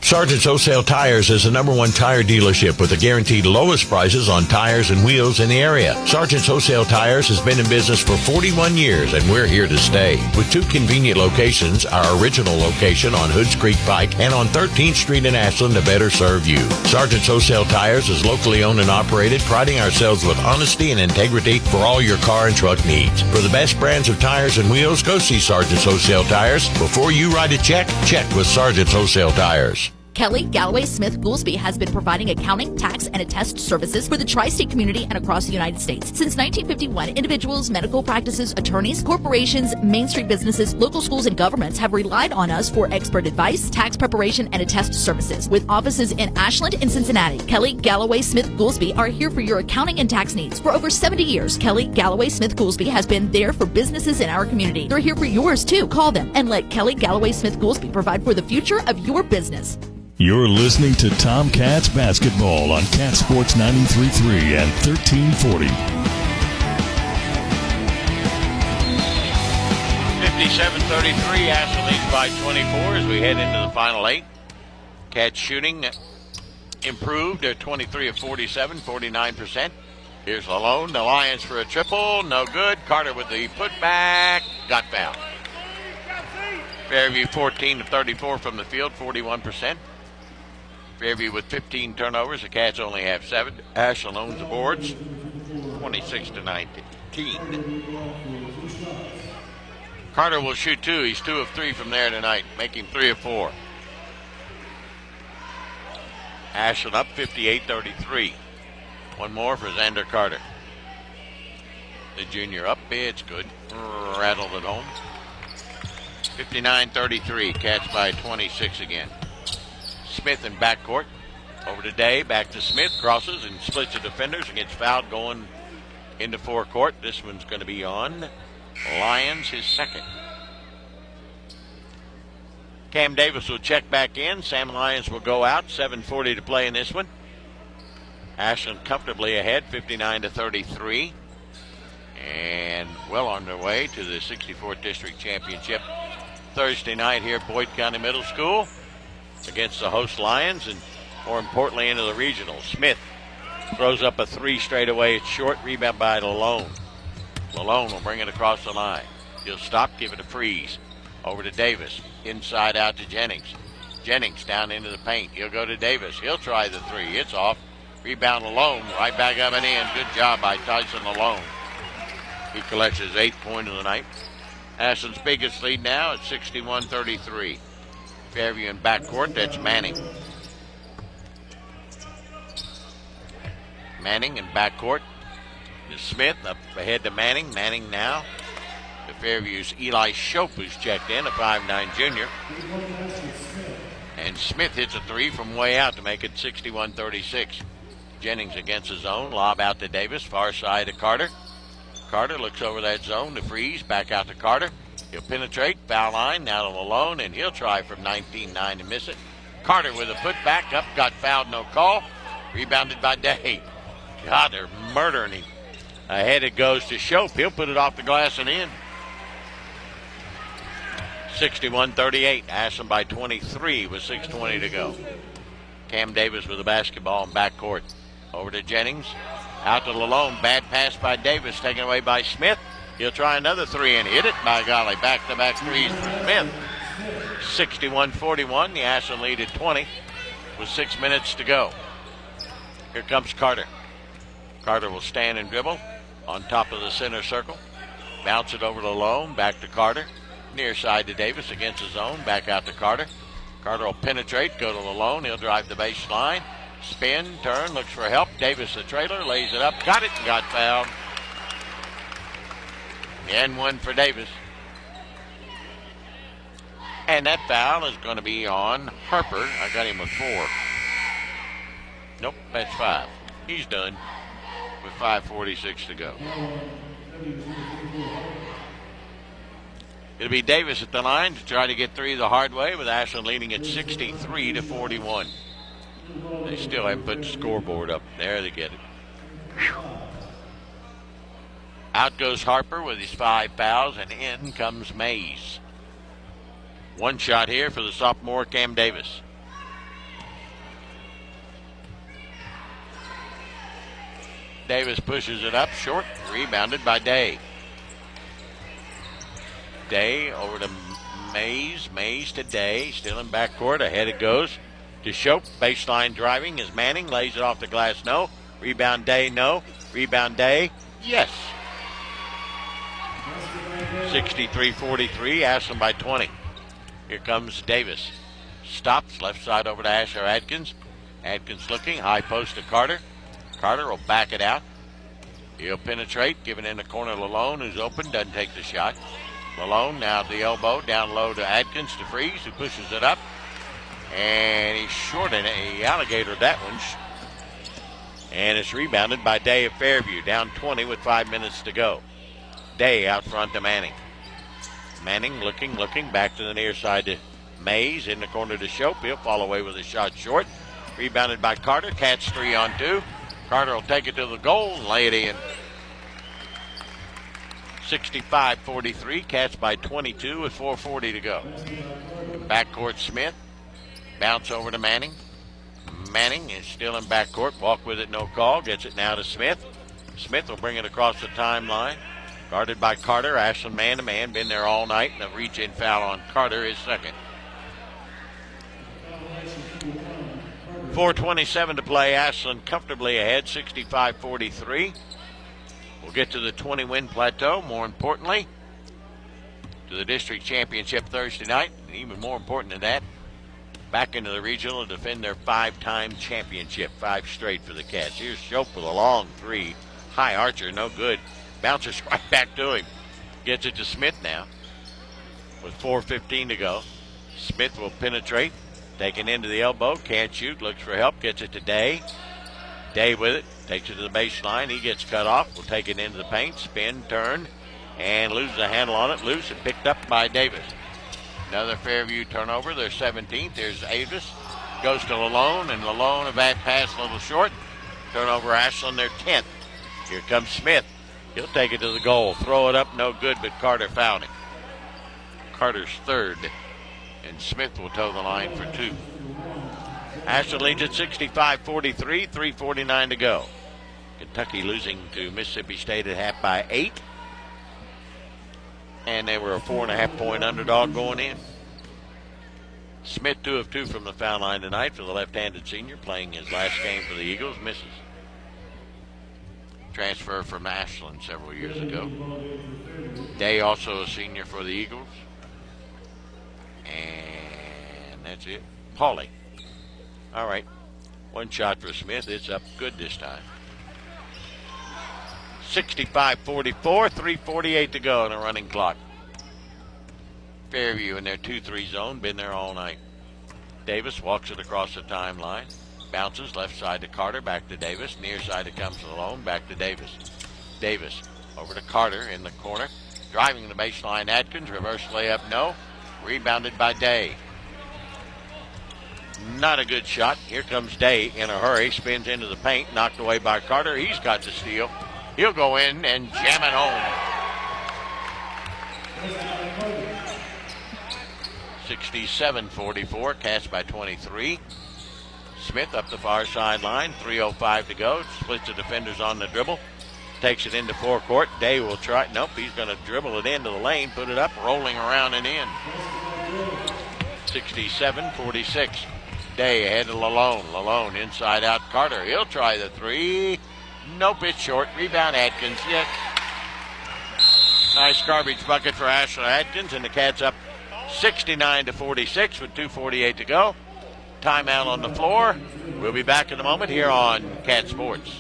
Sargent's Wholesale Tires is the #1 tire dealership with the guaranteed lowest prices on tires and wheels in the area. Sargent's Wholesale Tires has been in business for 41 years, and we're here to stay. With 2 convenient locations, our original location on Hoods Creek Pike and on 13th Street in Ashland to better serve you. Sargent's Wholesale Tires is locally owned and operated, priding ourselves with honesty and integrity for all your car and truck needs. For the best brands of tires and wheels, go see Sargent's Wholesale Tires. Before you write a check with Sargent's Wholesale Tires.
Kelly Galloway Smith Goolsby has been providing accounting, tax, and attest services for the tri-state community and across the United States. Since 1951, individuals, medical practices, attorneys, corporations, Main Street businesses, local schools, and governments have relied on us for expert advice, tax preparation, and attest services. With offices in Ashland and Cincinnati, Kelly Galloway Smith Goolsby are here for your accounting and tax needs. For over 70 years, Kelly Galloway Smith Goolsby has been there for businesses in our community. They're here for yours too. Call them and let Kelly Galloway Smith Goolsby provide for the future of your business.
You're listening to Tomcats basketball on Cat Sports 93.3 and 1340.
57-33, Ashland leads by 24 as we head into the final 8. Cats shooting improved. They're 23 of 47, 49%. Here's Lalone, the Lions for a triple. No good. Carter with the putback. Got fouled. Fairview 14 of 34 from the field, 41%. Fairview with 15 turnovers. The Cats only have 7. Ashland owns the boards, 26-19. Carter will shoot 2. He's 2 of 3 from there tonight, making 3 of 4. Ashland up 58-33. One more for Xander Carter. The junior up. It's good. Rattled it home. 59-33. Cats by 26 again. Smith in backcourt. Over to Day. Back to Smith. Crosses and splits the defenders and gets fouled going into forecourt. This one's going to be on Lions, his second. Cam Davis will check back in. Sam Lyons will go out. 7:40 to play in this one. Ashland comfortably ahead, 59-33. And well on their way to the 64th District Championship Thursday night here at Boyd County Middle School against the host Lions, and more importantly into the regional. Smith throws up a 3 straight away. It's short. Rebound by Lalone. Lalone will bring it across the line. He'll stop, give it a freeze. Over to Davis. Inside out to Jennings. Jennings down into the paint. He'll go to Davis. He'll try the 3. It's off. Rebound Lalone. Right back up and in. Good job by Tyson Lalone. He collects his 8th point of the night. Ashland's biggest lead now at 61-33. Fairview in backcourt. That's Manning. Manning in backcourt. To Smith up ahead to Manning. Manning now to Fairview's Eli Shope, who's checked in, a 5'9 junior. And Smith hits a 3 from way out to make it 61-36. Jennings against the zone. Lob out to Davis. Far side to Carter. Carter looks over that zone to freeze. Back out to Carter. He'll penetrate. Foul line. Now to Lalone, and he'll try from 19-9 to miss it. Carter with a putback up. Got fouled. No call. Rebounded by Day. God, they're murdering him. Ahead it goes to Shope. He'll put it off the glass and in. 61-38. Ashland by 23 with 6:20 to go. Cam Davis with the basketball in backcourt. Over to Jennings. Out to Lalone. Bad pass by Davis. Taken away by Smith. He'll try another 3 and hit it. By golly, back-to-back threes for Smith. 61-41. The Ashland lead at 20 with 6 minutes to go. Here comes Carter. Carter will stand and dribble on top of the center circle. Bounce it over to Lalone. Back to Carter. Near side to Davis against his zone. Back out to Carter. Carter will penetrate. Go to Lalone. He'll drive the baseline. Spin, turn, looks for help. Davis, the trailer, lays it up. Got it and got fouled. And 1 for Davis. And that foul is going to be on Harper. I got him with 4. Nope, that's 5. He's done with 5:46 to go. It'll be Davis at the line to try to get three the hard way, with Ashland leading at 63-41. They still haven't put the scoreboard up. There they get it. Out goes Harper with his 5 fouls, and in comes Mays. One shot here for the sophomore Cam Davis. Davis pushes it up short, rebounded by Day. Day over to Mays. Mays to Day, still in backcourt. Ahead it goes to Shope. Baseline driving as Manning lays it off the glass. No. Rebound Day. No. Rebound Day. Yes. 63-43. Ashland by 20. Here comes Davis. Stops. Left side over to Asher Adkins. Adkins looking. High post to Carter. Carter will back it out. He'll penetrate. Giving in the corner Lalone, who's open. Doesn't take the shot. Malone now at the elbow, down low to Adkins to Freeze, who pushes it up. And he's short, and he alligator that one. And it's rebounded by Day of Fairview, down 20 with 5 minutes to go. Day out front to Manning. Manning looking, back to the near side to Mays, in the corner to Shope. He'll fall away with a shot short. Rebounded by Carter, Cats 3-on-2. Carter will take it to the goal and lay it in. 65-43, Cats by 22 with 4:40 to go. Backcourt Smith, bounce over to Manning. Manning is still in backcourt, walk with it, no call, gets it now to Smith. Smith will bring it across the timeline. Guarded by Carter, Ashland man-to-man, been there all night, and a reach-in foul on Carter is second. 4:27 to play, Ashland comfortably ahead, 65-43. We'll get to the 20-win plateau, more importantly, to the district championship Thursday night, and even more important than that, back into the regional to defend their 5-time championship, 5 straight for the Cats. Here's Shope with a long 3. High archer, no good. Bounces right back to him. Gets it to Smith now with 4:15 to go. Smith will penetrate, taken into the elbow, can't shoot, looks for help, gets it to Day. Day with it, takes it to the baseline. He gets cut off. Will take it into the paint, spin, turn, and loses a handle on it. Loose and picked up by Davis. Another Fairview turnover. Their 17th. There's Davis. Goes to Lalone, and Lalone, a bad pass, a little short. Turnover Ashland, their 10th. Here comes Smith. He'll take it to the goal. Throw it up, no good, but Carter fouled him. Carter's third, and Smith will toe the line for 2. Ashland leads at 65-43, 3:49 to go. Kentucky losing to Mississippi State at half by 8. And they were a 4.5-point underdog going in. Smith 2 of 2 from the foul line tonight for the left-handed senior, playing his last game for the Eagles. Misses. Transfer from Ashland several years ago. Day also a senior for the Eagles. And that's it. Pauly. All right. One shot for Smith. It's up good this time. 65-44, 3:48 to go on a running clock. Fairview in their 2-3 zone, been there all night. Davis walks it across the timeline. Bounces left side to Carter, back to Davis. Near side it comes alone, back to Davis. Davis over to Carter in the corner. Driving the baseline, Adkins. Reverse layup, no. Rebounded by Day. Not a good shot. Here comes Day in a hurry. Spins into the paint. Knocked away by Carter. He's got the steal. He'll go in and jam it home. 67-44. Cats by 23. Smith up the far sideline. 3:05 to go. Splits the defenders on the dribble. Takes it into forecourt. Day will try. Nope, he's going to dribble it into the lane. Put it up, rolling around and in. 67-46. Day ahead to Lalone. Lalone inside out. Carter. He'll try the 3. Nope, it's short. Rebound Atkins. Yes. Nice garbage bucket for Ashland Atkins, and the Cats up 69-46 with 2:48 to go. Timeout on the floor. We'll be back in a moment here on Cat Sports.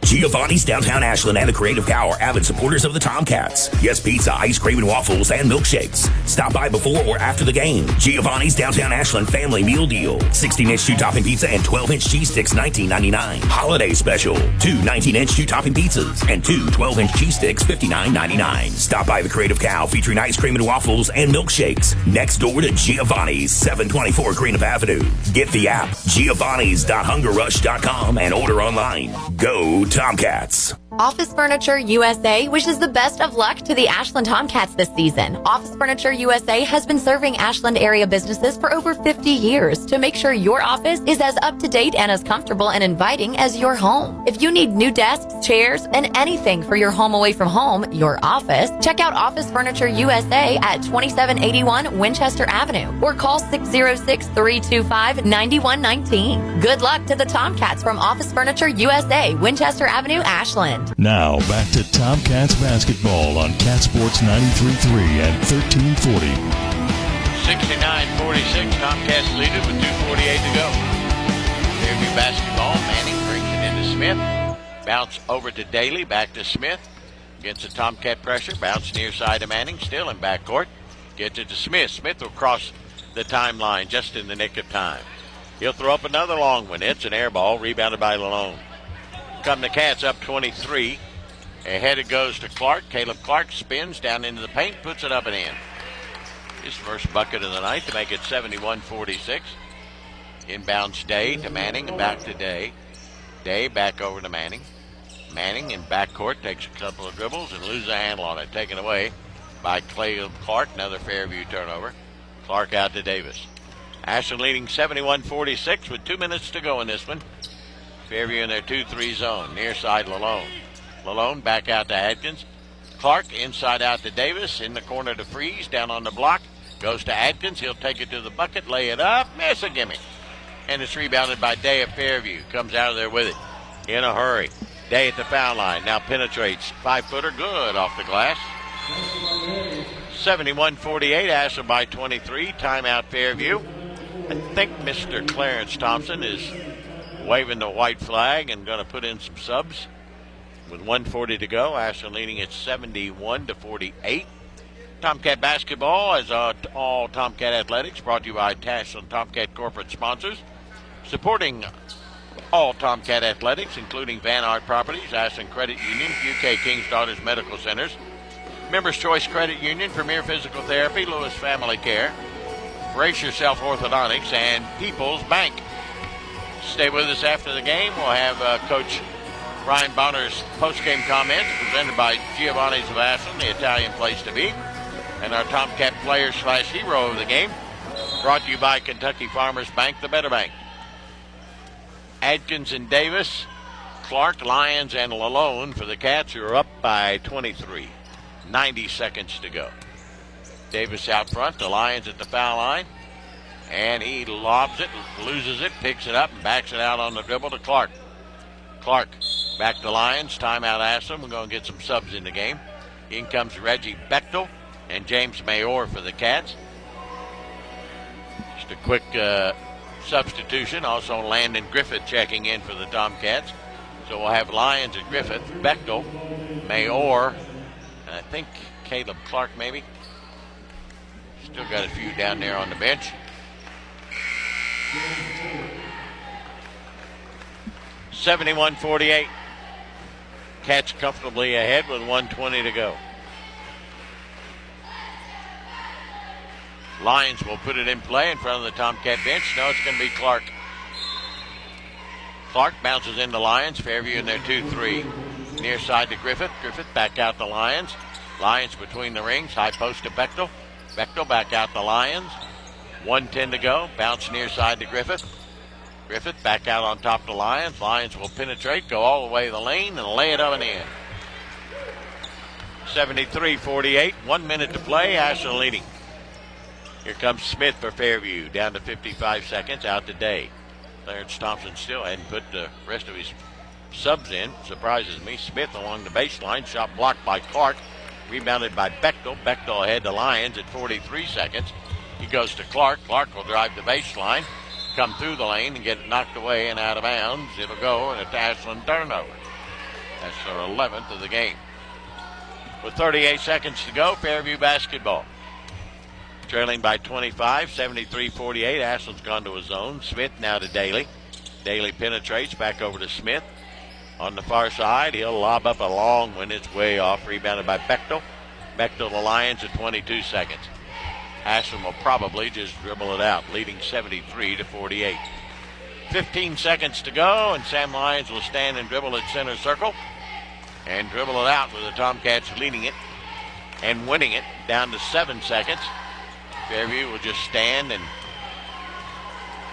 Giovanni's Downtown Ashland and the Creative Cow are avid supporters of the Tomcats. Yes, pizza, ice cream, and waffles, and milkshakes. Stop by before or after the game. Giovanni's Downtown Ashland Family Meal Deal. 16-inch 2-topping pizza and 12-inch cheese sticks, $19.99. Holiday Special. 2 19-inch 2-topping pizzas and 2 12-inch cheese sticks, $59.99. Stop by the Creative Cow featuring ice cream and waffles and milkshakes. Next door to Giovanni's, 724 Greenup Avenue. Get the app, giovannis.hungerrush.com, and order online. Go Tomcats.
Office Furniture USA wishes the best of luck to the Ashland Tomcats this season. Office Furniture USA has been serving Ashland area businesses for over 50 years to make sure your office is as up to date and as comfortable and inviting as your home. If you need new desks, chairs, and anything for your home away from home, your office, check out Office Furniture USA at 2781 Winchester Avenue or call 606-325-9119. Good luck to the Tomcats from Office Furniture USA, Winchester Avenue, Ashland.
Now, back to Tomcats basketball on Cat Sports 93.3 and 1340.
69-46, Tomcats lead it with 2:48 to go. Fairview basketball, Manning brings it into Smith. Bounce over to Daly, back to Smith. Against the Tomcat pressure, bounce near side to Manning, still in backcourt. Gets it to Smith. Smith will cross the timeline just in the nick of time. He'll throw up another long one. It's an air ball, rebounded by Lalone. Come the Cats up 23. Ahead it goes to Clark. Caleb Clark spins down into the paint, puts it up and in. His first bucket of the night to make it 71-46. Inbounds Day to Manning and back to Day. Day back over to Manning. Manning in backcourt takes a couple of dribbles and loses a handle on it. Taken away by Caleb Clark. Another Fairview turnover. Clark out to Davis. Ashland leading 71-46 with 2 minutes to go in this one. Fairview in their 2-3 zone. Near side Lalone. Lalone back out to Adkins. Clark inside out to Davis. In the corner to Freeze. Down on the block. Goes to Adkins. He'll take it to the bucket. Lay it up. Miss a gimme. And it's rebounded by Day of Fairview. Comes out of there with it. In a hurry. Day at the foul line. Now penetrates. 5-footer. Good off the glass. 71-48. Ashland by 23. Timeout Fairview. I think Mr. Clarence Thompson is waving the white flag and going to put in some subs. With 1:40 to go, Ashland leading at 71-48. Tomcat basketball, as all Tomcat athletics, brought to you by Ashland Tomcat corporate sponsors. Supporting all Tomcat athletics, including Van Art Properties, Ashland Credit Union, UK King's Daughters Medical Centers, Members Choice Credit Union, Premier Physical Therapy, Lewis Family Care, Brace Yourself Orthodontics, and People's Bank. Stay with us after the game. We'll have Coach Ryan Bonner's post-game comments presented by Giovanni's of Ashland, the Italian place to be, and our Tomcat player/hero of the game, brought to you by Kentucky Farmers Bank, the better bank. Adkins and Davis, Clark, Lyons, and Lalone for the Cats, who are up by 23. 90 seconds to go. Davis out front, the Lions at the foul line. And he lobs it, loses it, picks it up, and backs it out on the dribble to Clark. Clark back to Lions. Timeout Ashland. We're going to get some subs in the game. In comes Reggie Bechtel and James Mayor for the Cats. Just a quick substitution. Also Landon Griffith checking in for the Tomcats. So we'll have Lions and Griffith, Bechtel, Mayor, and I think Caleb Clark maybe. Still got a few down there on the bench. 71-48. Cats comfortably ahead with 1:20 to go. Lions will put it in play in front of the Tomcat bench. No, it's going to be Clark. Clark bounces into Lions. Fairview in their 2-3. Near side to Griffith. Griffith back out the Lions. Lions between the rings. High post to Bechtel. Bechtel back out the Lions. 1:10 to go. Bounce near side to Griffith. Griffith back out on top of the Lions. Lions will penetrate, go all the way to the lane, and lay it up and in. 73-48. 1 minute to play. Ashland leading. Here comes Smith for Fairview. Down to 55 seconds. Out to Day. Clarence Thompson still hadn't put the rest of his subs in. Surprises me. Smith along the baseline. Shot blocked by Clark. Rebounded by Bechtel. Bechtel ahead to Lions at 43 seconds. He goes to Clark. Clark will drive the baseline, come through the lane, and get it knocked away and out of bounds. It'll go, and it's Ashland turnover. That's their 11th of the game. With 38 seconds to go, Fairview basketball. Trailing by 25, 73-48. Ashland's gone to a zone. Smith now to Daly. Daly penetrates back over to Smith. On the far side, he'll lob up a long one. It's way off. Rebounded by Bechtel. Bechtel, the Lions at 22 seconds. Ashland will probably just dribble it out, leading 73-48. 15 seconds to go, and Sam Lyons will stand and dribble at center circle and dribble it out with the Tomcats leading it and winning it down to 7 seconds. Fairview will just stand and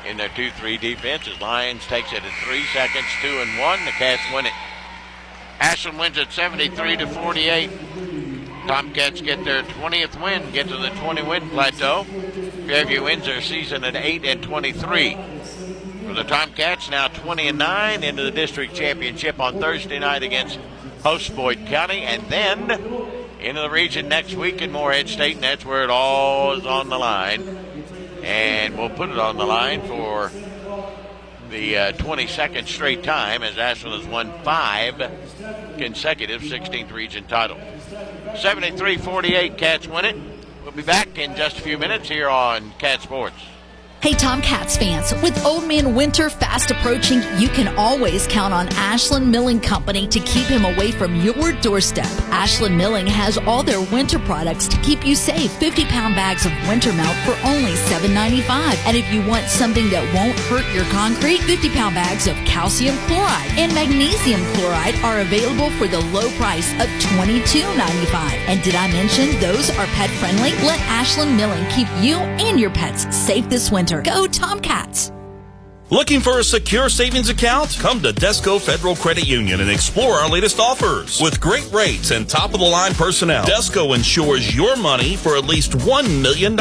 in their 2-3 defense as Lyons takes it at 3 seconds, 2 and 1. The Cats win it. Ashland wins at 73-48. Tomcats get their 20th win, get to the 20-win plateau. Fairview ends their season at 8-23. For the Tomcats, now 20-9 into the district championship on Thursday night against host Boyd County, and then into the region next week in Morehead State, and that's where it all is on the line. And we'll put it on the line for the 22nd straight time as Ashland has won 5 consecutive 16th region titles. 73-48, Cats win it. We'll be back in just a few minutes here on Cat Sports.
Hey Tomcats fans, with Old Man Winter fast approaching, you can always count on Ashland Milling Company to keep him away from your doorstep. Ashland Milling has all their winter products to keep you safe. 50-pound bags of winter melt for only $7.95. And if you want something that won't hurt your concrete, 50-pound bags of calcium chloride and magnesium chloride are available for the low price of $22.95. And did I mention those are pet friendly? Let Ashland Milling keep you and your pets safe this winter. Go Tomcats!
Looking for a secure savings account? Come to Desco Federal Credit Union and explore our latest offers. With great rates and top-of-the-line personnel, Desco insures your money for at least $1 million.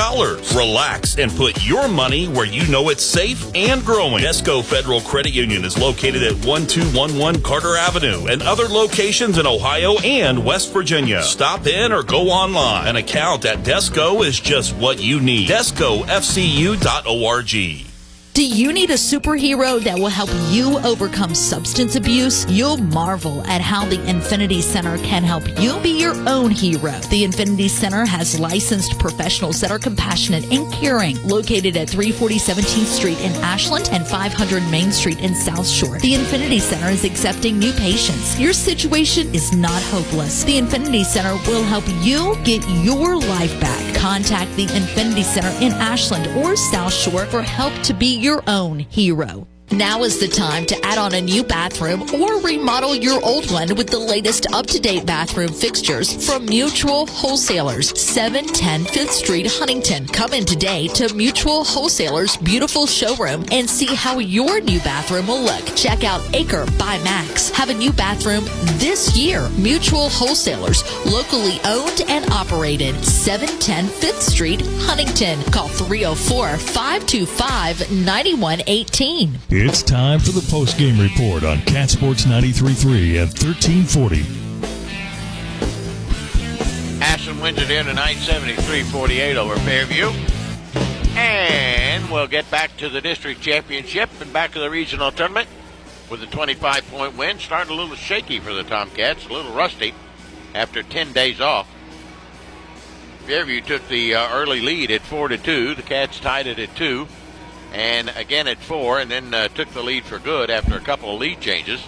Relax and put your money where you know it's safe and growing. Desco Federal Credit Union is located at 1211 Carter Avenue and other locations in Ohio and West Virginia. Stop in or go online. An account at Desco is just what you need. DescoFCU.org.
Do you need a superhero that will help you overcome substance abuse? You'll marvel at how the Infinity Center can help you be your own hero. The Infinity Center has licensed professionals that are compassionate and caring. Located at 340 17th Street in Ashland and 500 Main Street in South Shore, the Infinity Center is accepting new patients. Your situation is not hopeless. The Infinity Center will help you get your life back. Contact the Infinity Center in Ashland or South Shore for help to be your own hero. Now is the time to add on a new bathroom or remodel your old one with the latest up-to-date bathroom fixtures from Mutual Wholesalers, 710 5th Street, Huntington. Come in today to Mutual Wholesalers' beautiful showroom and see how your new bathroom will look. Check out Acre by Max. Have a new bathroom this year. Mutual Wholesalers, locally owned and operated, 710 5th Street, Huntington. Call 304-525-9118.
It's time for the post-game report on Cat Sports 93.3 and 1340.
Ashland wins it here tonight, 73-48 over Fairview. And we'll get back to the district championship and back to the regional tournament with a 25-point win. Starting a little shaky for the Tomcats, a little rusty after 10 days off. Fairview took the early lead at 4-2. The Cats tied it at 2. And again at 4, and then took the lead for good after a couple of lead changes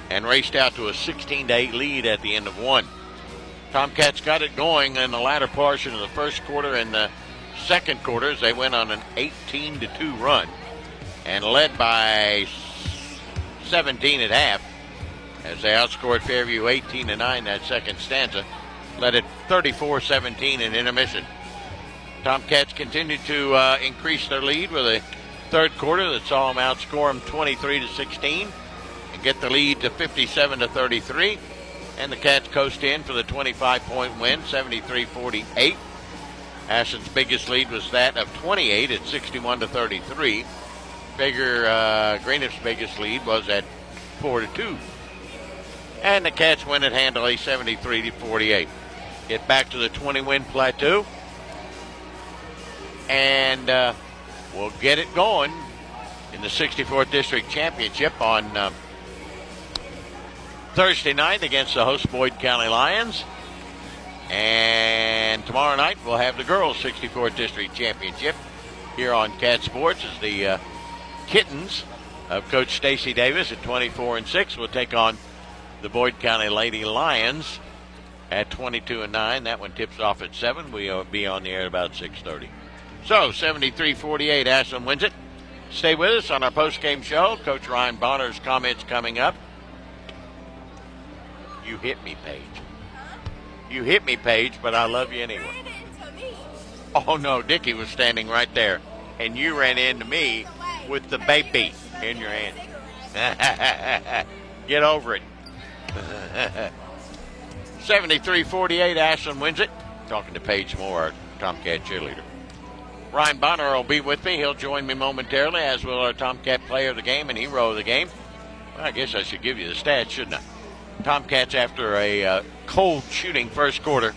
and raced out to a 16-8 lead at the end of 1. Tomcats got it going in the latter portion of the first quarter and the second quarter as they went on an 18-2 run and led by 17 at half as they outscored Fairview 18-9 that second stanza, led at 34-17 in intermission. Tomcats continued to increase their lead with a third quarter that saw them outscore them 23-16 and get the lead to 57-33. And the Cats coast in for the 25-point win, 73-48. Ashland's biggest lead was that of 28 at 61-33. Greenuph's biggest lead was at 4-2. And the Cats win it handily, 73-48. Get back to the 20-win plateau. And we'll get it going in the 64th District Championship on Thursday night against the host Boyd County Lions. And tomorrow night we'll have the girls 64th District Championship here on Cat Sports as the Kittens of Coach Stacy Davis at 24-6 will take on the Boyd County Lady Lions at 22-9. That one tips off at 7. We'll be on the air at about 6:30. So 73-48, Ashland wins it. Stay with us on our post-game show. Coach Ryan Bonner's comments coming up. You hit me, Paige. You hit me, Paige, but I love you anyway. Oh, no, Dickie was standing right there, and you ran into me with the baby in your hand. Get over it. 73-48, Ashland wins it. Talking to Paige Moore, our Tomcat cheerleader. Ryan Bonner will be with me. He'll join me momentarily, as will our Tomcat player of the game and hero of the game. Well, I guess I should give you the stats, shouldn't I? Tomcats, after a cold shooting first quarter,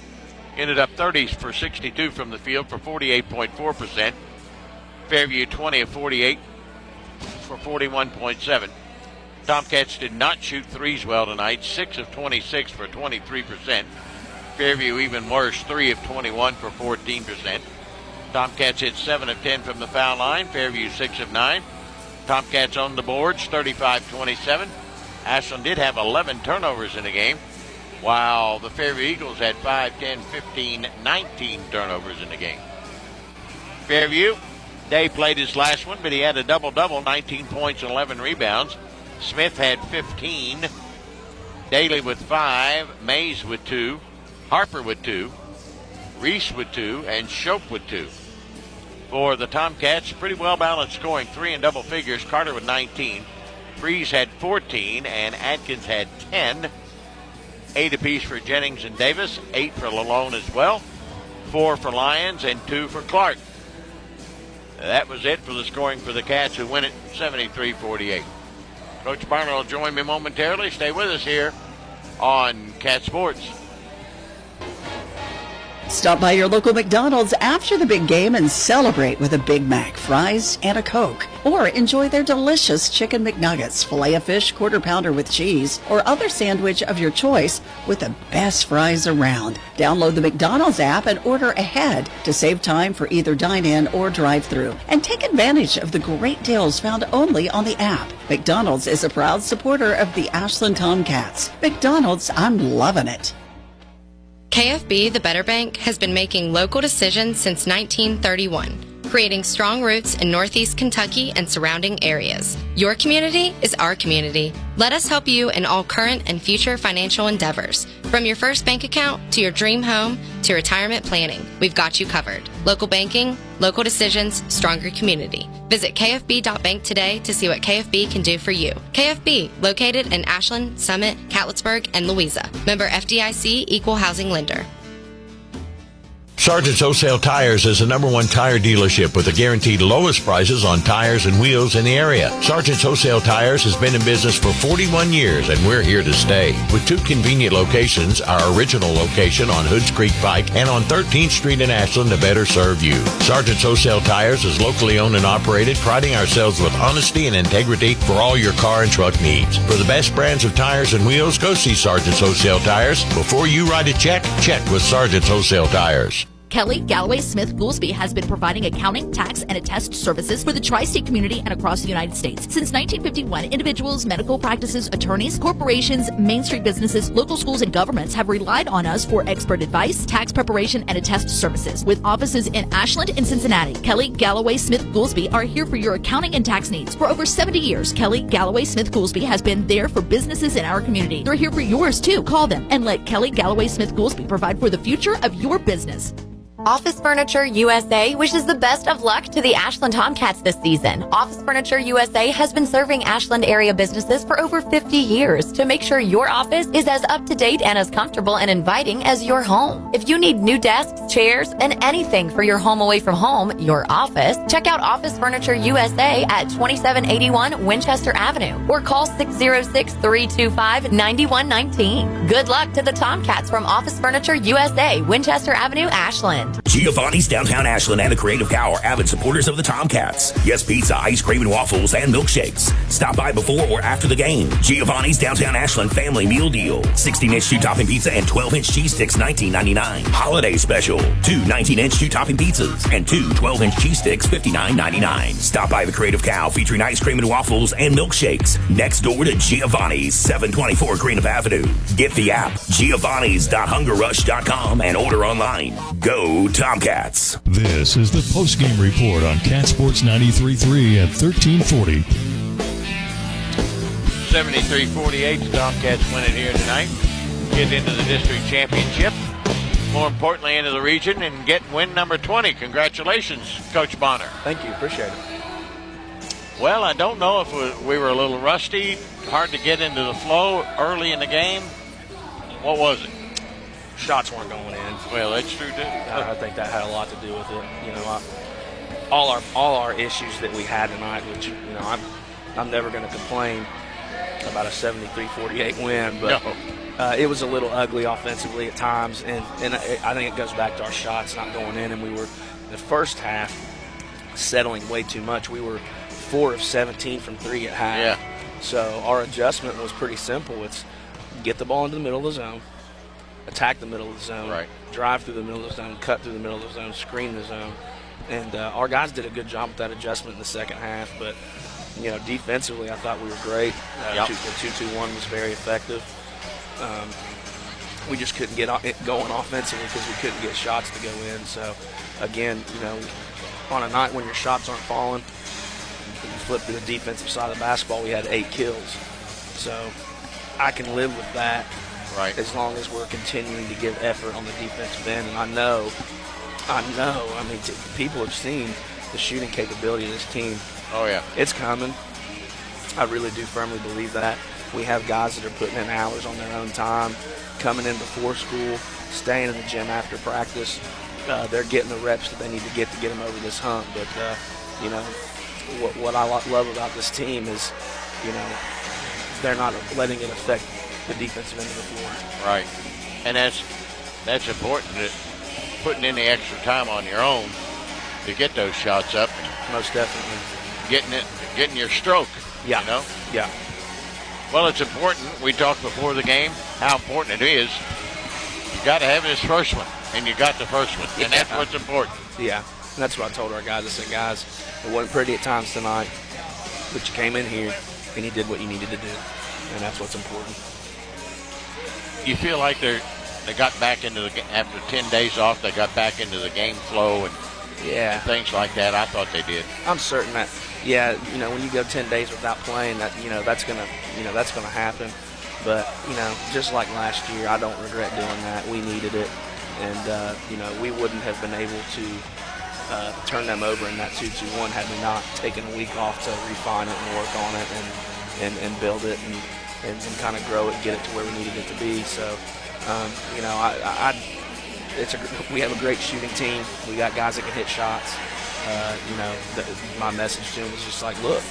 ended up 30 for 62 from the field for 48.4%. Fairview 20 of 48 for 41.7%. Tomcats did not shoot threes well tonight, 6 of 26 for 23%. Fairview even worse, 3 of 21 for 14%. Tomcats hit 7 of 10 from the foul line, Fairview 6 of 9. Tomcats owned the boards, 35-27. Ashland did have 11 turnovers in the game, while the Fairview Eagles had 5, 10, 15, 19 turnovers in the game. Fairview, Day played his last one, but he had a double-double, 19 points and 11 rebounds. Smith had 15, Daly with 5, Mays with 2, Harper with 2, Reese with 2, and Shope with 2. For the Tomcats, pretty well-balanced scoring, 3 in double figures. Carter with 19. Freeze had 14, and Atkins had 10. 8 apiece for Jennings and Davis, 8 for Lalone as well, 4 for Lyons, and 2 for Clark. That was it for the scoring for the Cats, who win it 73-48. Coach Barner will join me momentarily. Stay with us here on Cat Sports.
Stop by your local McDonald's after the big game and celebrate with a Big Mac, fries, and a Coke. Or enjoy their delicious Chicken McNuggets, Filet-O-Fish, Quarter Pounder with cheese, or other sandwich of your choice with the best fries around. Download the McDonald's app and order ahead to save time for either dine-in or drive-thru. And take advantage of the great deals found only on the app. McDonald's is a proud supporter of the Ashland Tomcats. McDonald's, I'm loving it.
KFB, the Better Bank, has been making local decisions since 1931, creating strong roots in Northeast Kentucky and surrounding areas. Your community is our community. Let us help you in all current and future financial endeavors. From your first bank account to your dream home to retirement planning, we've got you covered. Local banking, local decisions, stronger community. Visit kfb.bank today to see what KFB can do for you. KFB, located in Ashland, Summit, Catlettsburg, and Louisa. Member FDIC, Equal Housing Lender.
Sargent's Wholesale Tires is the #1 tire dealership with the guaranteed lowest prices on tires and wheels in the area. Sargent's Wholesale Tires has been in business for 41 years, and we're here to stay. With 2 convenient locations, our original location on Hoods Creek Pike and on 13th Street in Ashland to better serve you. Sargent's Wholesale Tires is locally owned and operated, priding ourselves with honesty and integrity for all your car and truck needs. For the best brands of tires and wheels, go see Sargent's Wholesale Tires. Before you write a check with Sargent's Wholesale Tires.
Kelly Galloway Smith Goolsby has been providing accounting, tax, and attest services for the tri-state community and across the United States. Since 1951, individuals, medical practices, attorneys, corporations, Main Street businesses, local schools, and governments have relied on us for expert advice, tax preparation, and attest services. With offices in Ashland and Cincinnati, Kelly Galloway Smith Goolsby are here for your accounting and tax needs. For over 70 years, Kelly Galloway Smith Goolsby has been there for businesses in our community. They're here for yours too. Call them and let Kelly Galloway Smith Goolsby provide for the future of your business.
Office Furniture USA wishes the best of luck to the Ashland Tomcats this season. Office Furniture USA has been serving Ashland area businesses for over 50 years to make sure your office is as up-to-date and as comfortable and inviting as your home. If you need new desks, chairs, and anything for your home away from home, your office, check out Office Furniture USA at 2781 Winchester Avenue or call 606-325-9119. Good luck to the Tomcats from Office Furniture USA, Winchester Avenue, Ashland.
Giovanni's Downtown Ashland and the Creative Cow are avid supporters of the Tomcats. Yes, pizza, ice cream, and waffles, and milkshakes. Stop by before or after the game. Giovanni's Downtown Ashland Family Meal Deal. 16-inch 2-topping pizza and 12-inch cheese sticks, $19.99. Holiday Special. 2 19-inch 2-topping pizzas and 2 12-inch cheese sticks, $59.99. Stop by the Creative Cow featuring ice cream and waffles and milkshakes. Next door to Giovanni's, 724 Greenup Avenue. Get the app, giovannis.hungerrush.com, and order online. Go Tomcats.
This is the postgame report on Cat Sports 93.3 at 1340.
73-48, the Tomcats win it here tonight. Get into the district championship. More importantly, into the region and get win number 20. Congratulations, Coach Bonner.
Thank you. Appreciate it.
Well, I don't know if we were a little rusty, hard to get into the flow early in the game. What was it?
Shots weren't going in.
Well, that's true too.
I think that had a lot to do with it. You know, all our issues that we had tonight, which, you know, I'm never going to complain about a 73-48 win, but it was a little ugly offensively at times, and I think it goes back to our shots not going in, and we were in the first half settling way too much. We were 4 of 17 from 3 at half.
Yeah.
So our adjustment was pretty simple. It's get the ball into the middle of the zone, attack the middle of the zone,
right,
drive through the middle of the zone, cut through the middle of the zone, screen the zone. And our guys did a good job with that adjustment in the second half. But, you know, defensively, I thought we were great. The 2-2-1 was very effective. We just couldn't get it going offensively because we couldn't get shots to go in. So, again, you know, on a night when your shots aren't falling, you flip to the defensive side of the basketball, we had 8 kills. So I can live with that,
right,
as long as we're continuing to give effort on the defensive end. And I know, I mean, people have seen the shooting capability of this team.
Oh, yeah.
It's coming. I really do firmly believe that. We have guys that are putting in hours on their own time, coming in before school, staying in the gym after practice. They're getting the reps that they need to get them over this hump. But, you know, what I love about this team is, you know, they're not letting it affect the defensive end of the floor.
Right. And that's important, that putting in the extra time on your own to get those shots up.
Most definitely.
Getting your stroke.
Yeah.
You know?
Yeah.
Well, it's important. We talked before the game how important it is. You got to have this first one, and you got the first one, and that's what's important.
Yeah. And that's what I told our guys. I said, guys, it wasn't pretty at times tonight, but you came in here and you did what you needed to do, and that's what's important.
You feel like they got back into the, after 10 days off, they got back into the game flow and things like that. I thought they did.
I'm certain that, you know, when you go 10 days without playing, that, you know, that's gonna happen. But, you know, just like last year, I don't regret doing that. We needed it, and you know, we wouldn't have been able to turn them over in that 2-2-1 had we not taken a week off to refine it and work on it and build it and kind of grow it, get it to where we needed it to be. So, you know, we have a great shooting team. We got guys that can hit shots. You know, my message to them was just like, look,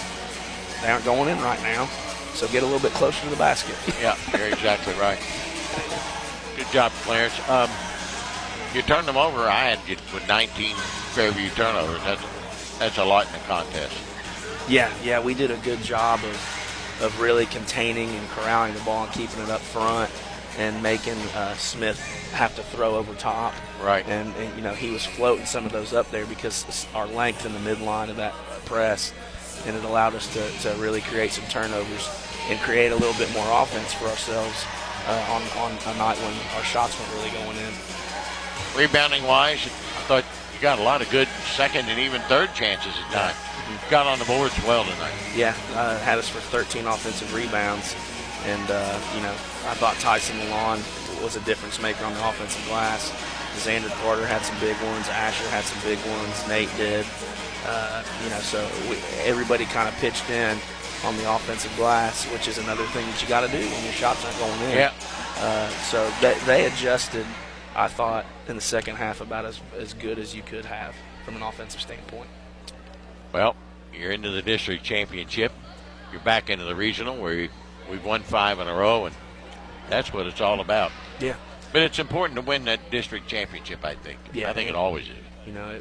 they aren't going in right now, so get a little bit closer to the basket.
Yeah, you're exactly right. Good job, Clarence. You turned them over. I had you with 19 Fairview turnovers. That's a lot in the contest.
Yeah, we did a good job of really containing and corralling the ball and keeping it up front and making Smith have to throw over top.
Right.
And you know, he was floating some of those up there because our length in the midline of that press, and it allowed us to really create some turnovers and create a little bit more offense for ourselves on a night when our shots weren't really going in.
Rebounding wise, I thought you got a lot of good second and even third chances at times. Got on the boards well tonight.
Yeah, had us for 13 offensive rebounds. And, you know, I thought Tyson Milan was a difference maker on the offensive glass. Xander Carter had some big ones. Asher had some big ones. Nate did. You know, so everybody kind of pitched in on the offensive glass, which is another thing that you got to do when your shots aren't going in.
Yeah.
So they adjusted, I thought, in the second half about as good as you could have from an offensive standpoint.
Well, you're into the district championship. You're back into the regional where we've won 5 in a row, and that's what it's all about.
Yeah.
But it's important to win that district championship, I think.
Yeah,
I think it always is.
You know,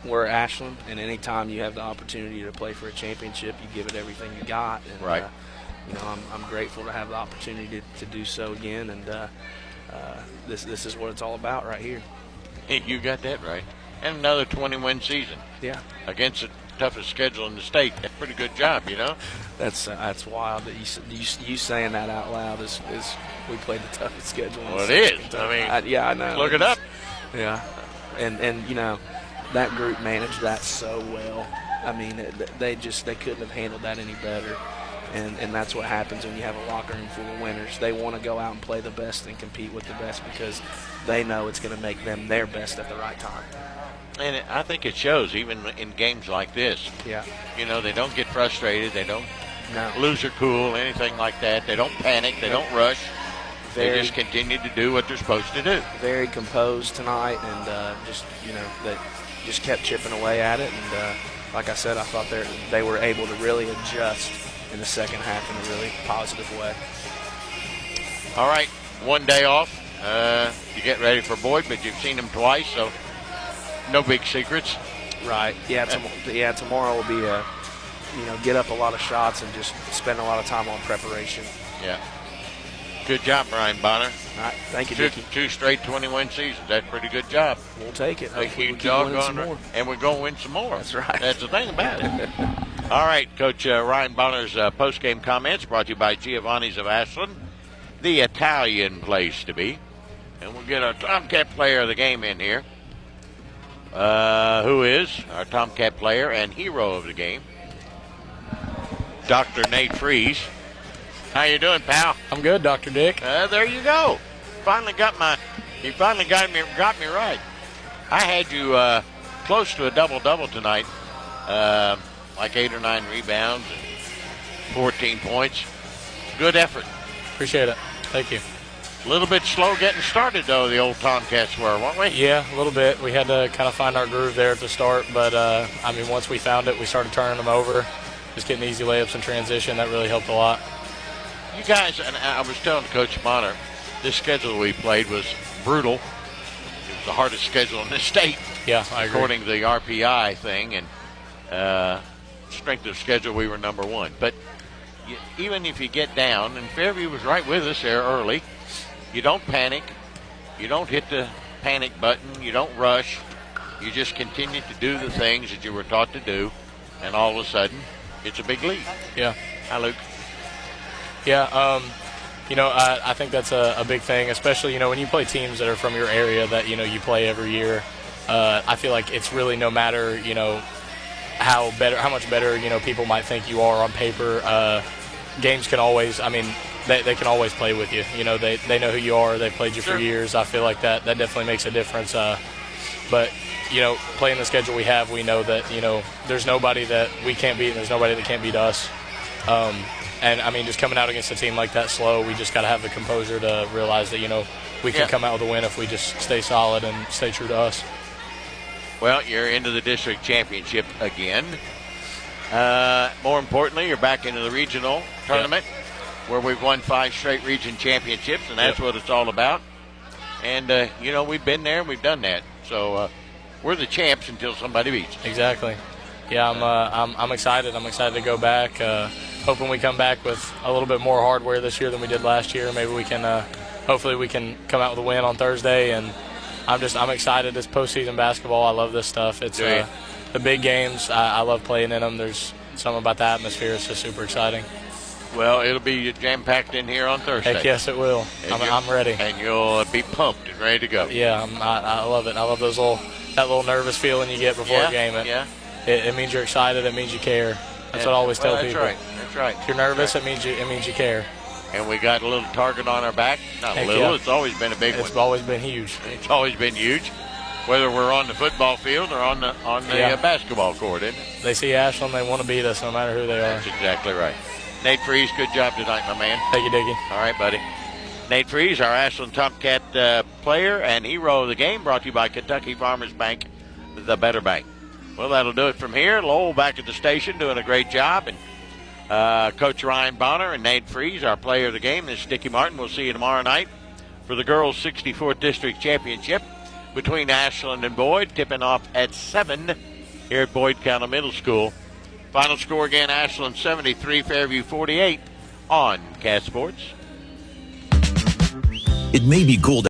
we're Ashland, and anytime you have the opportunity to play for a championship, you give it everything you got. And,
right.
You know, I'm grateful to have the opportunity to do so again, and this is what it's all about right here.
Hey, you got that right. And another 20-win season.
Yeah.
Against the toughest schedule in the state. That's a pretty good job, you know?
That's wild that you saying that out loud is we played the toughest schedule.
Well, it is. I mean,
I know.
Look it up.
Yeah. And you know, that group managed that so well. I mean, they couldn't have handled that any better. And that's what happens when you have a locker room full of winners. They want to go out and play the best and compete with the best because they know it's going to make them their best at the right time.
And I think it shows even in games like this.
Yeah.
You know, they don't get frustrated. They don't lose their cool, anything like that. They don't panic. They don't rush. They just continue to do what they're supposed to do.
Very composed tonight, and they just kept chipping away at it. And like I said, I thought they were able to really adjust in the second half in a really positive way.
All right, one day off. You get ready for Boyd, but you've seen him twice, so no big secrets.
Right. Yeah. Tomorrow will be get up a lot of shots and just spend a lot of time on preparation.
Yeah. Good job, Brian Bonner.
All right. Thank you, Dickie.
Two straight 20-win seasons. That's a pretty good job.
We'll take it.
Hopefully
we keep winning some more.
And we're going to win some more.
That's right.
That's the thing about it. All right, Coach Ryan Bonner's post-game comments brought to you by Giovanni's of Ashland, the Italian place to be. And we'll get our Tomcat player of the game in here, who is our Tomcat player and hero of the game, Dr. Nate Freeze. How you doing, pal?
I'm good, Dr. Dick.
There you go. You finally got me right. I had you close to a double-double tonight, like 8 or 9 rebounds and 14 points. Good effort.
Appreciate it. Thank you.
A little bit slow getting started, though, the old Tomcats were, weren't we?
Yeah, a little bit. We had to kind of find our groove there at the start, but, once we found it, we started turning them over, just getting easy layups in transition. That really helped a lot.
You guys, and I was telling Coach Bonner, this schedule we played was brutal. It was the hardest schedule in the state.
Yeah, I agree.
According to the RPI thing, and strength of schedule, we were number 1. But even if you get down, and Fairview was right with us there early, you don't panic. You don't hit the panic button. You don't rush. You just continue to do the things that you were taught to do, and all of a sudden, it's a big lead.
Yeah.
Hi, Luke.
Yeah, I think that's a big thing, especially, when you play teams that are from your area that, you play every year. I feel like it's really no matter, how much better, people might think you are on paper. Games can always, they can always play with you. They know who you are. They've played you for years. I feel like that definitely makes a difference. But, playing the schedule we have, we know that, there's nobody that we can't beat and there's nobody that can't beat us. And, just coming out against a team like that slow, we just got to have the composure to realize that, we can come out with a win if we just stay solid and stay true to us.
Well, you're into the district championship again. More importantly, you're back into the regional tournament where we've won 5 straight region championships, and that's what it's all about. And, we've been there and we've done that. So we're the champs until somebody beats us.
Exactly. Yeah, I'm excited. I'm excited to go back. Hoping we come back with a little bit more hardware this year than we did last year. Maybe we can, hopefully we can come out with a win on Thursday. And I'm excited. This postseason basketball, I love this stuff. It's the big games. I love playing in them. There's something about the atmosphere. It's just super exciting.
Well, it'll be jam-packed in here on Thursday.
Heck yes, it will. I'm ready.
And you'll be pumped and ready to go.
Yeah, I love it. I love that little nervous feeling you get before a game. It means you're excited. It means you care. That's what I always tell people.
That's right.
If you're nervous, it means you care.
And we got a little target on our back. Not a little. Yeah. It's always been a big one.
It's always been huge.
It's always been huge, whether we're on the football field or on the basketball court, isn't it?
They see Ashland, they want to beat us no matter who they are.
That's exactly right. Nate Freeze, good job tonight, my man.
Thank you, Dickie.
All right, buddy. Nate Freeze, our Ashland Tomcat player and hero of the game, brought to you by Kentucky Farmers Bank, the better bank. Well, that'll do it from here. Lowell back at the station doing a great job. And Coach Ryan Bonner and Nate Freeze, our player of the game. This is Dickie Martin. We'll see you tomorrow night for the girls' 64th District Championship between Ashland and Boyd, tipping off at 7 here at Boyd County Middle School. Final score again, Ashland 73, Fairview 48 on Cat Sports.
It may be cool to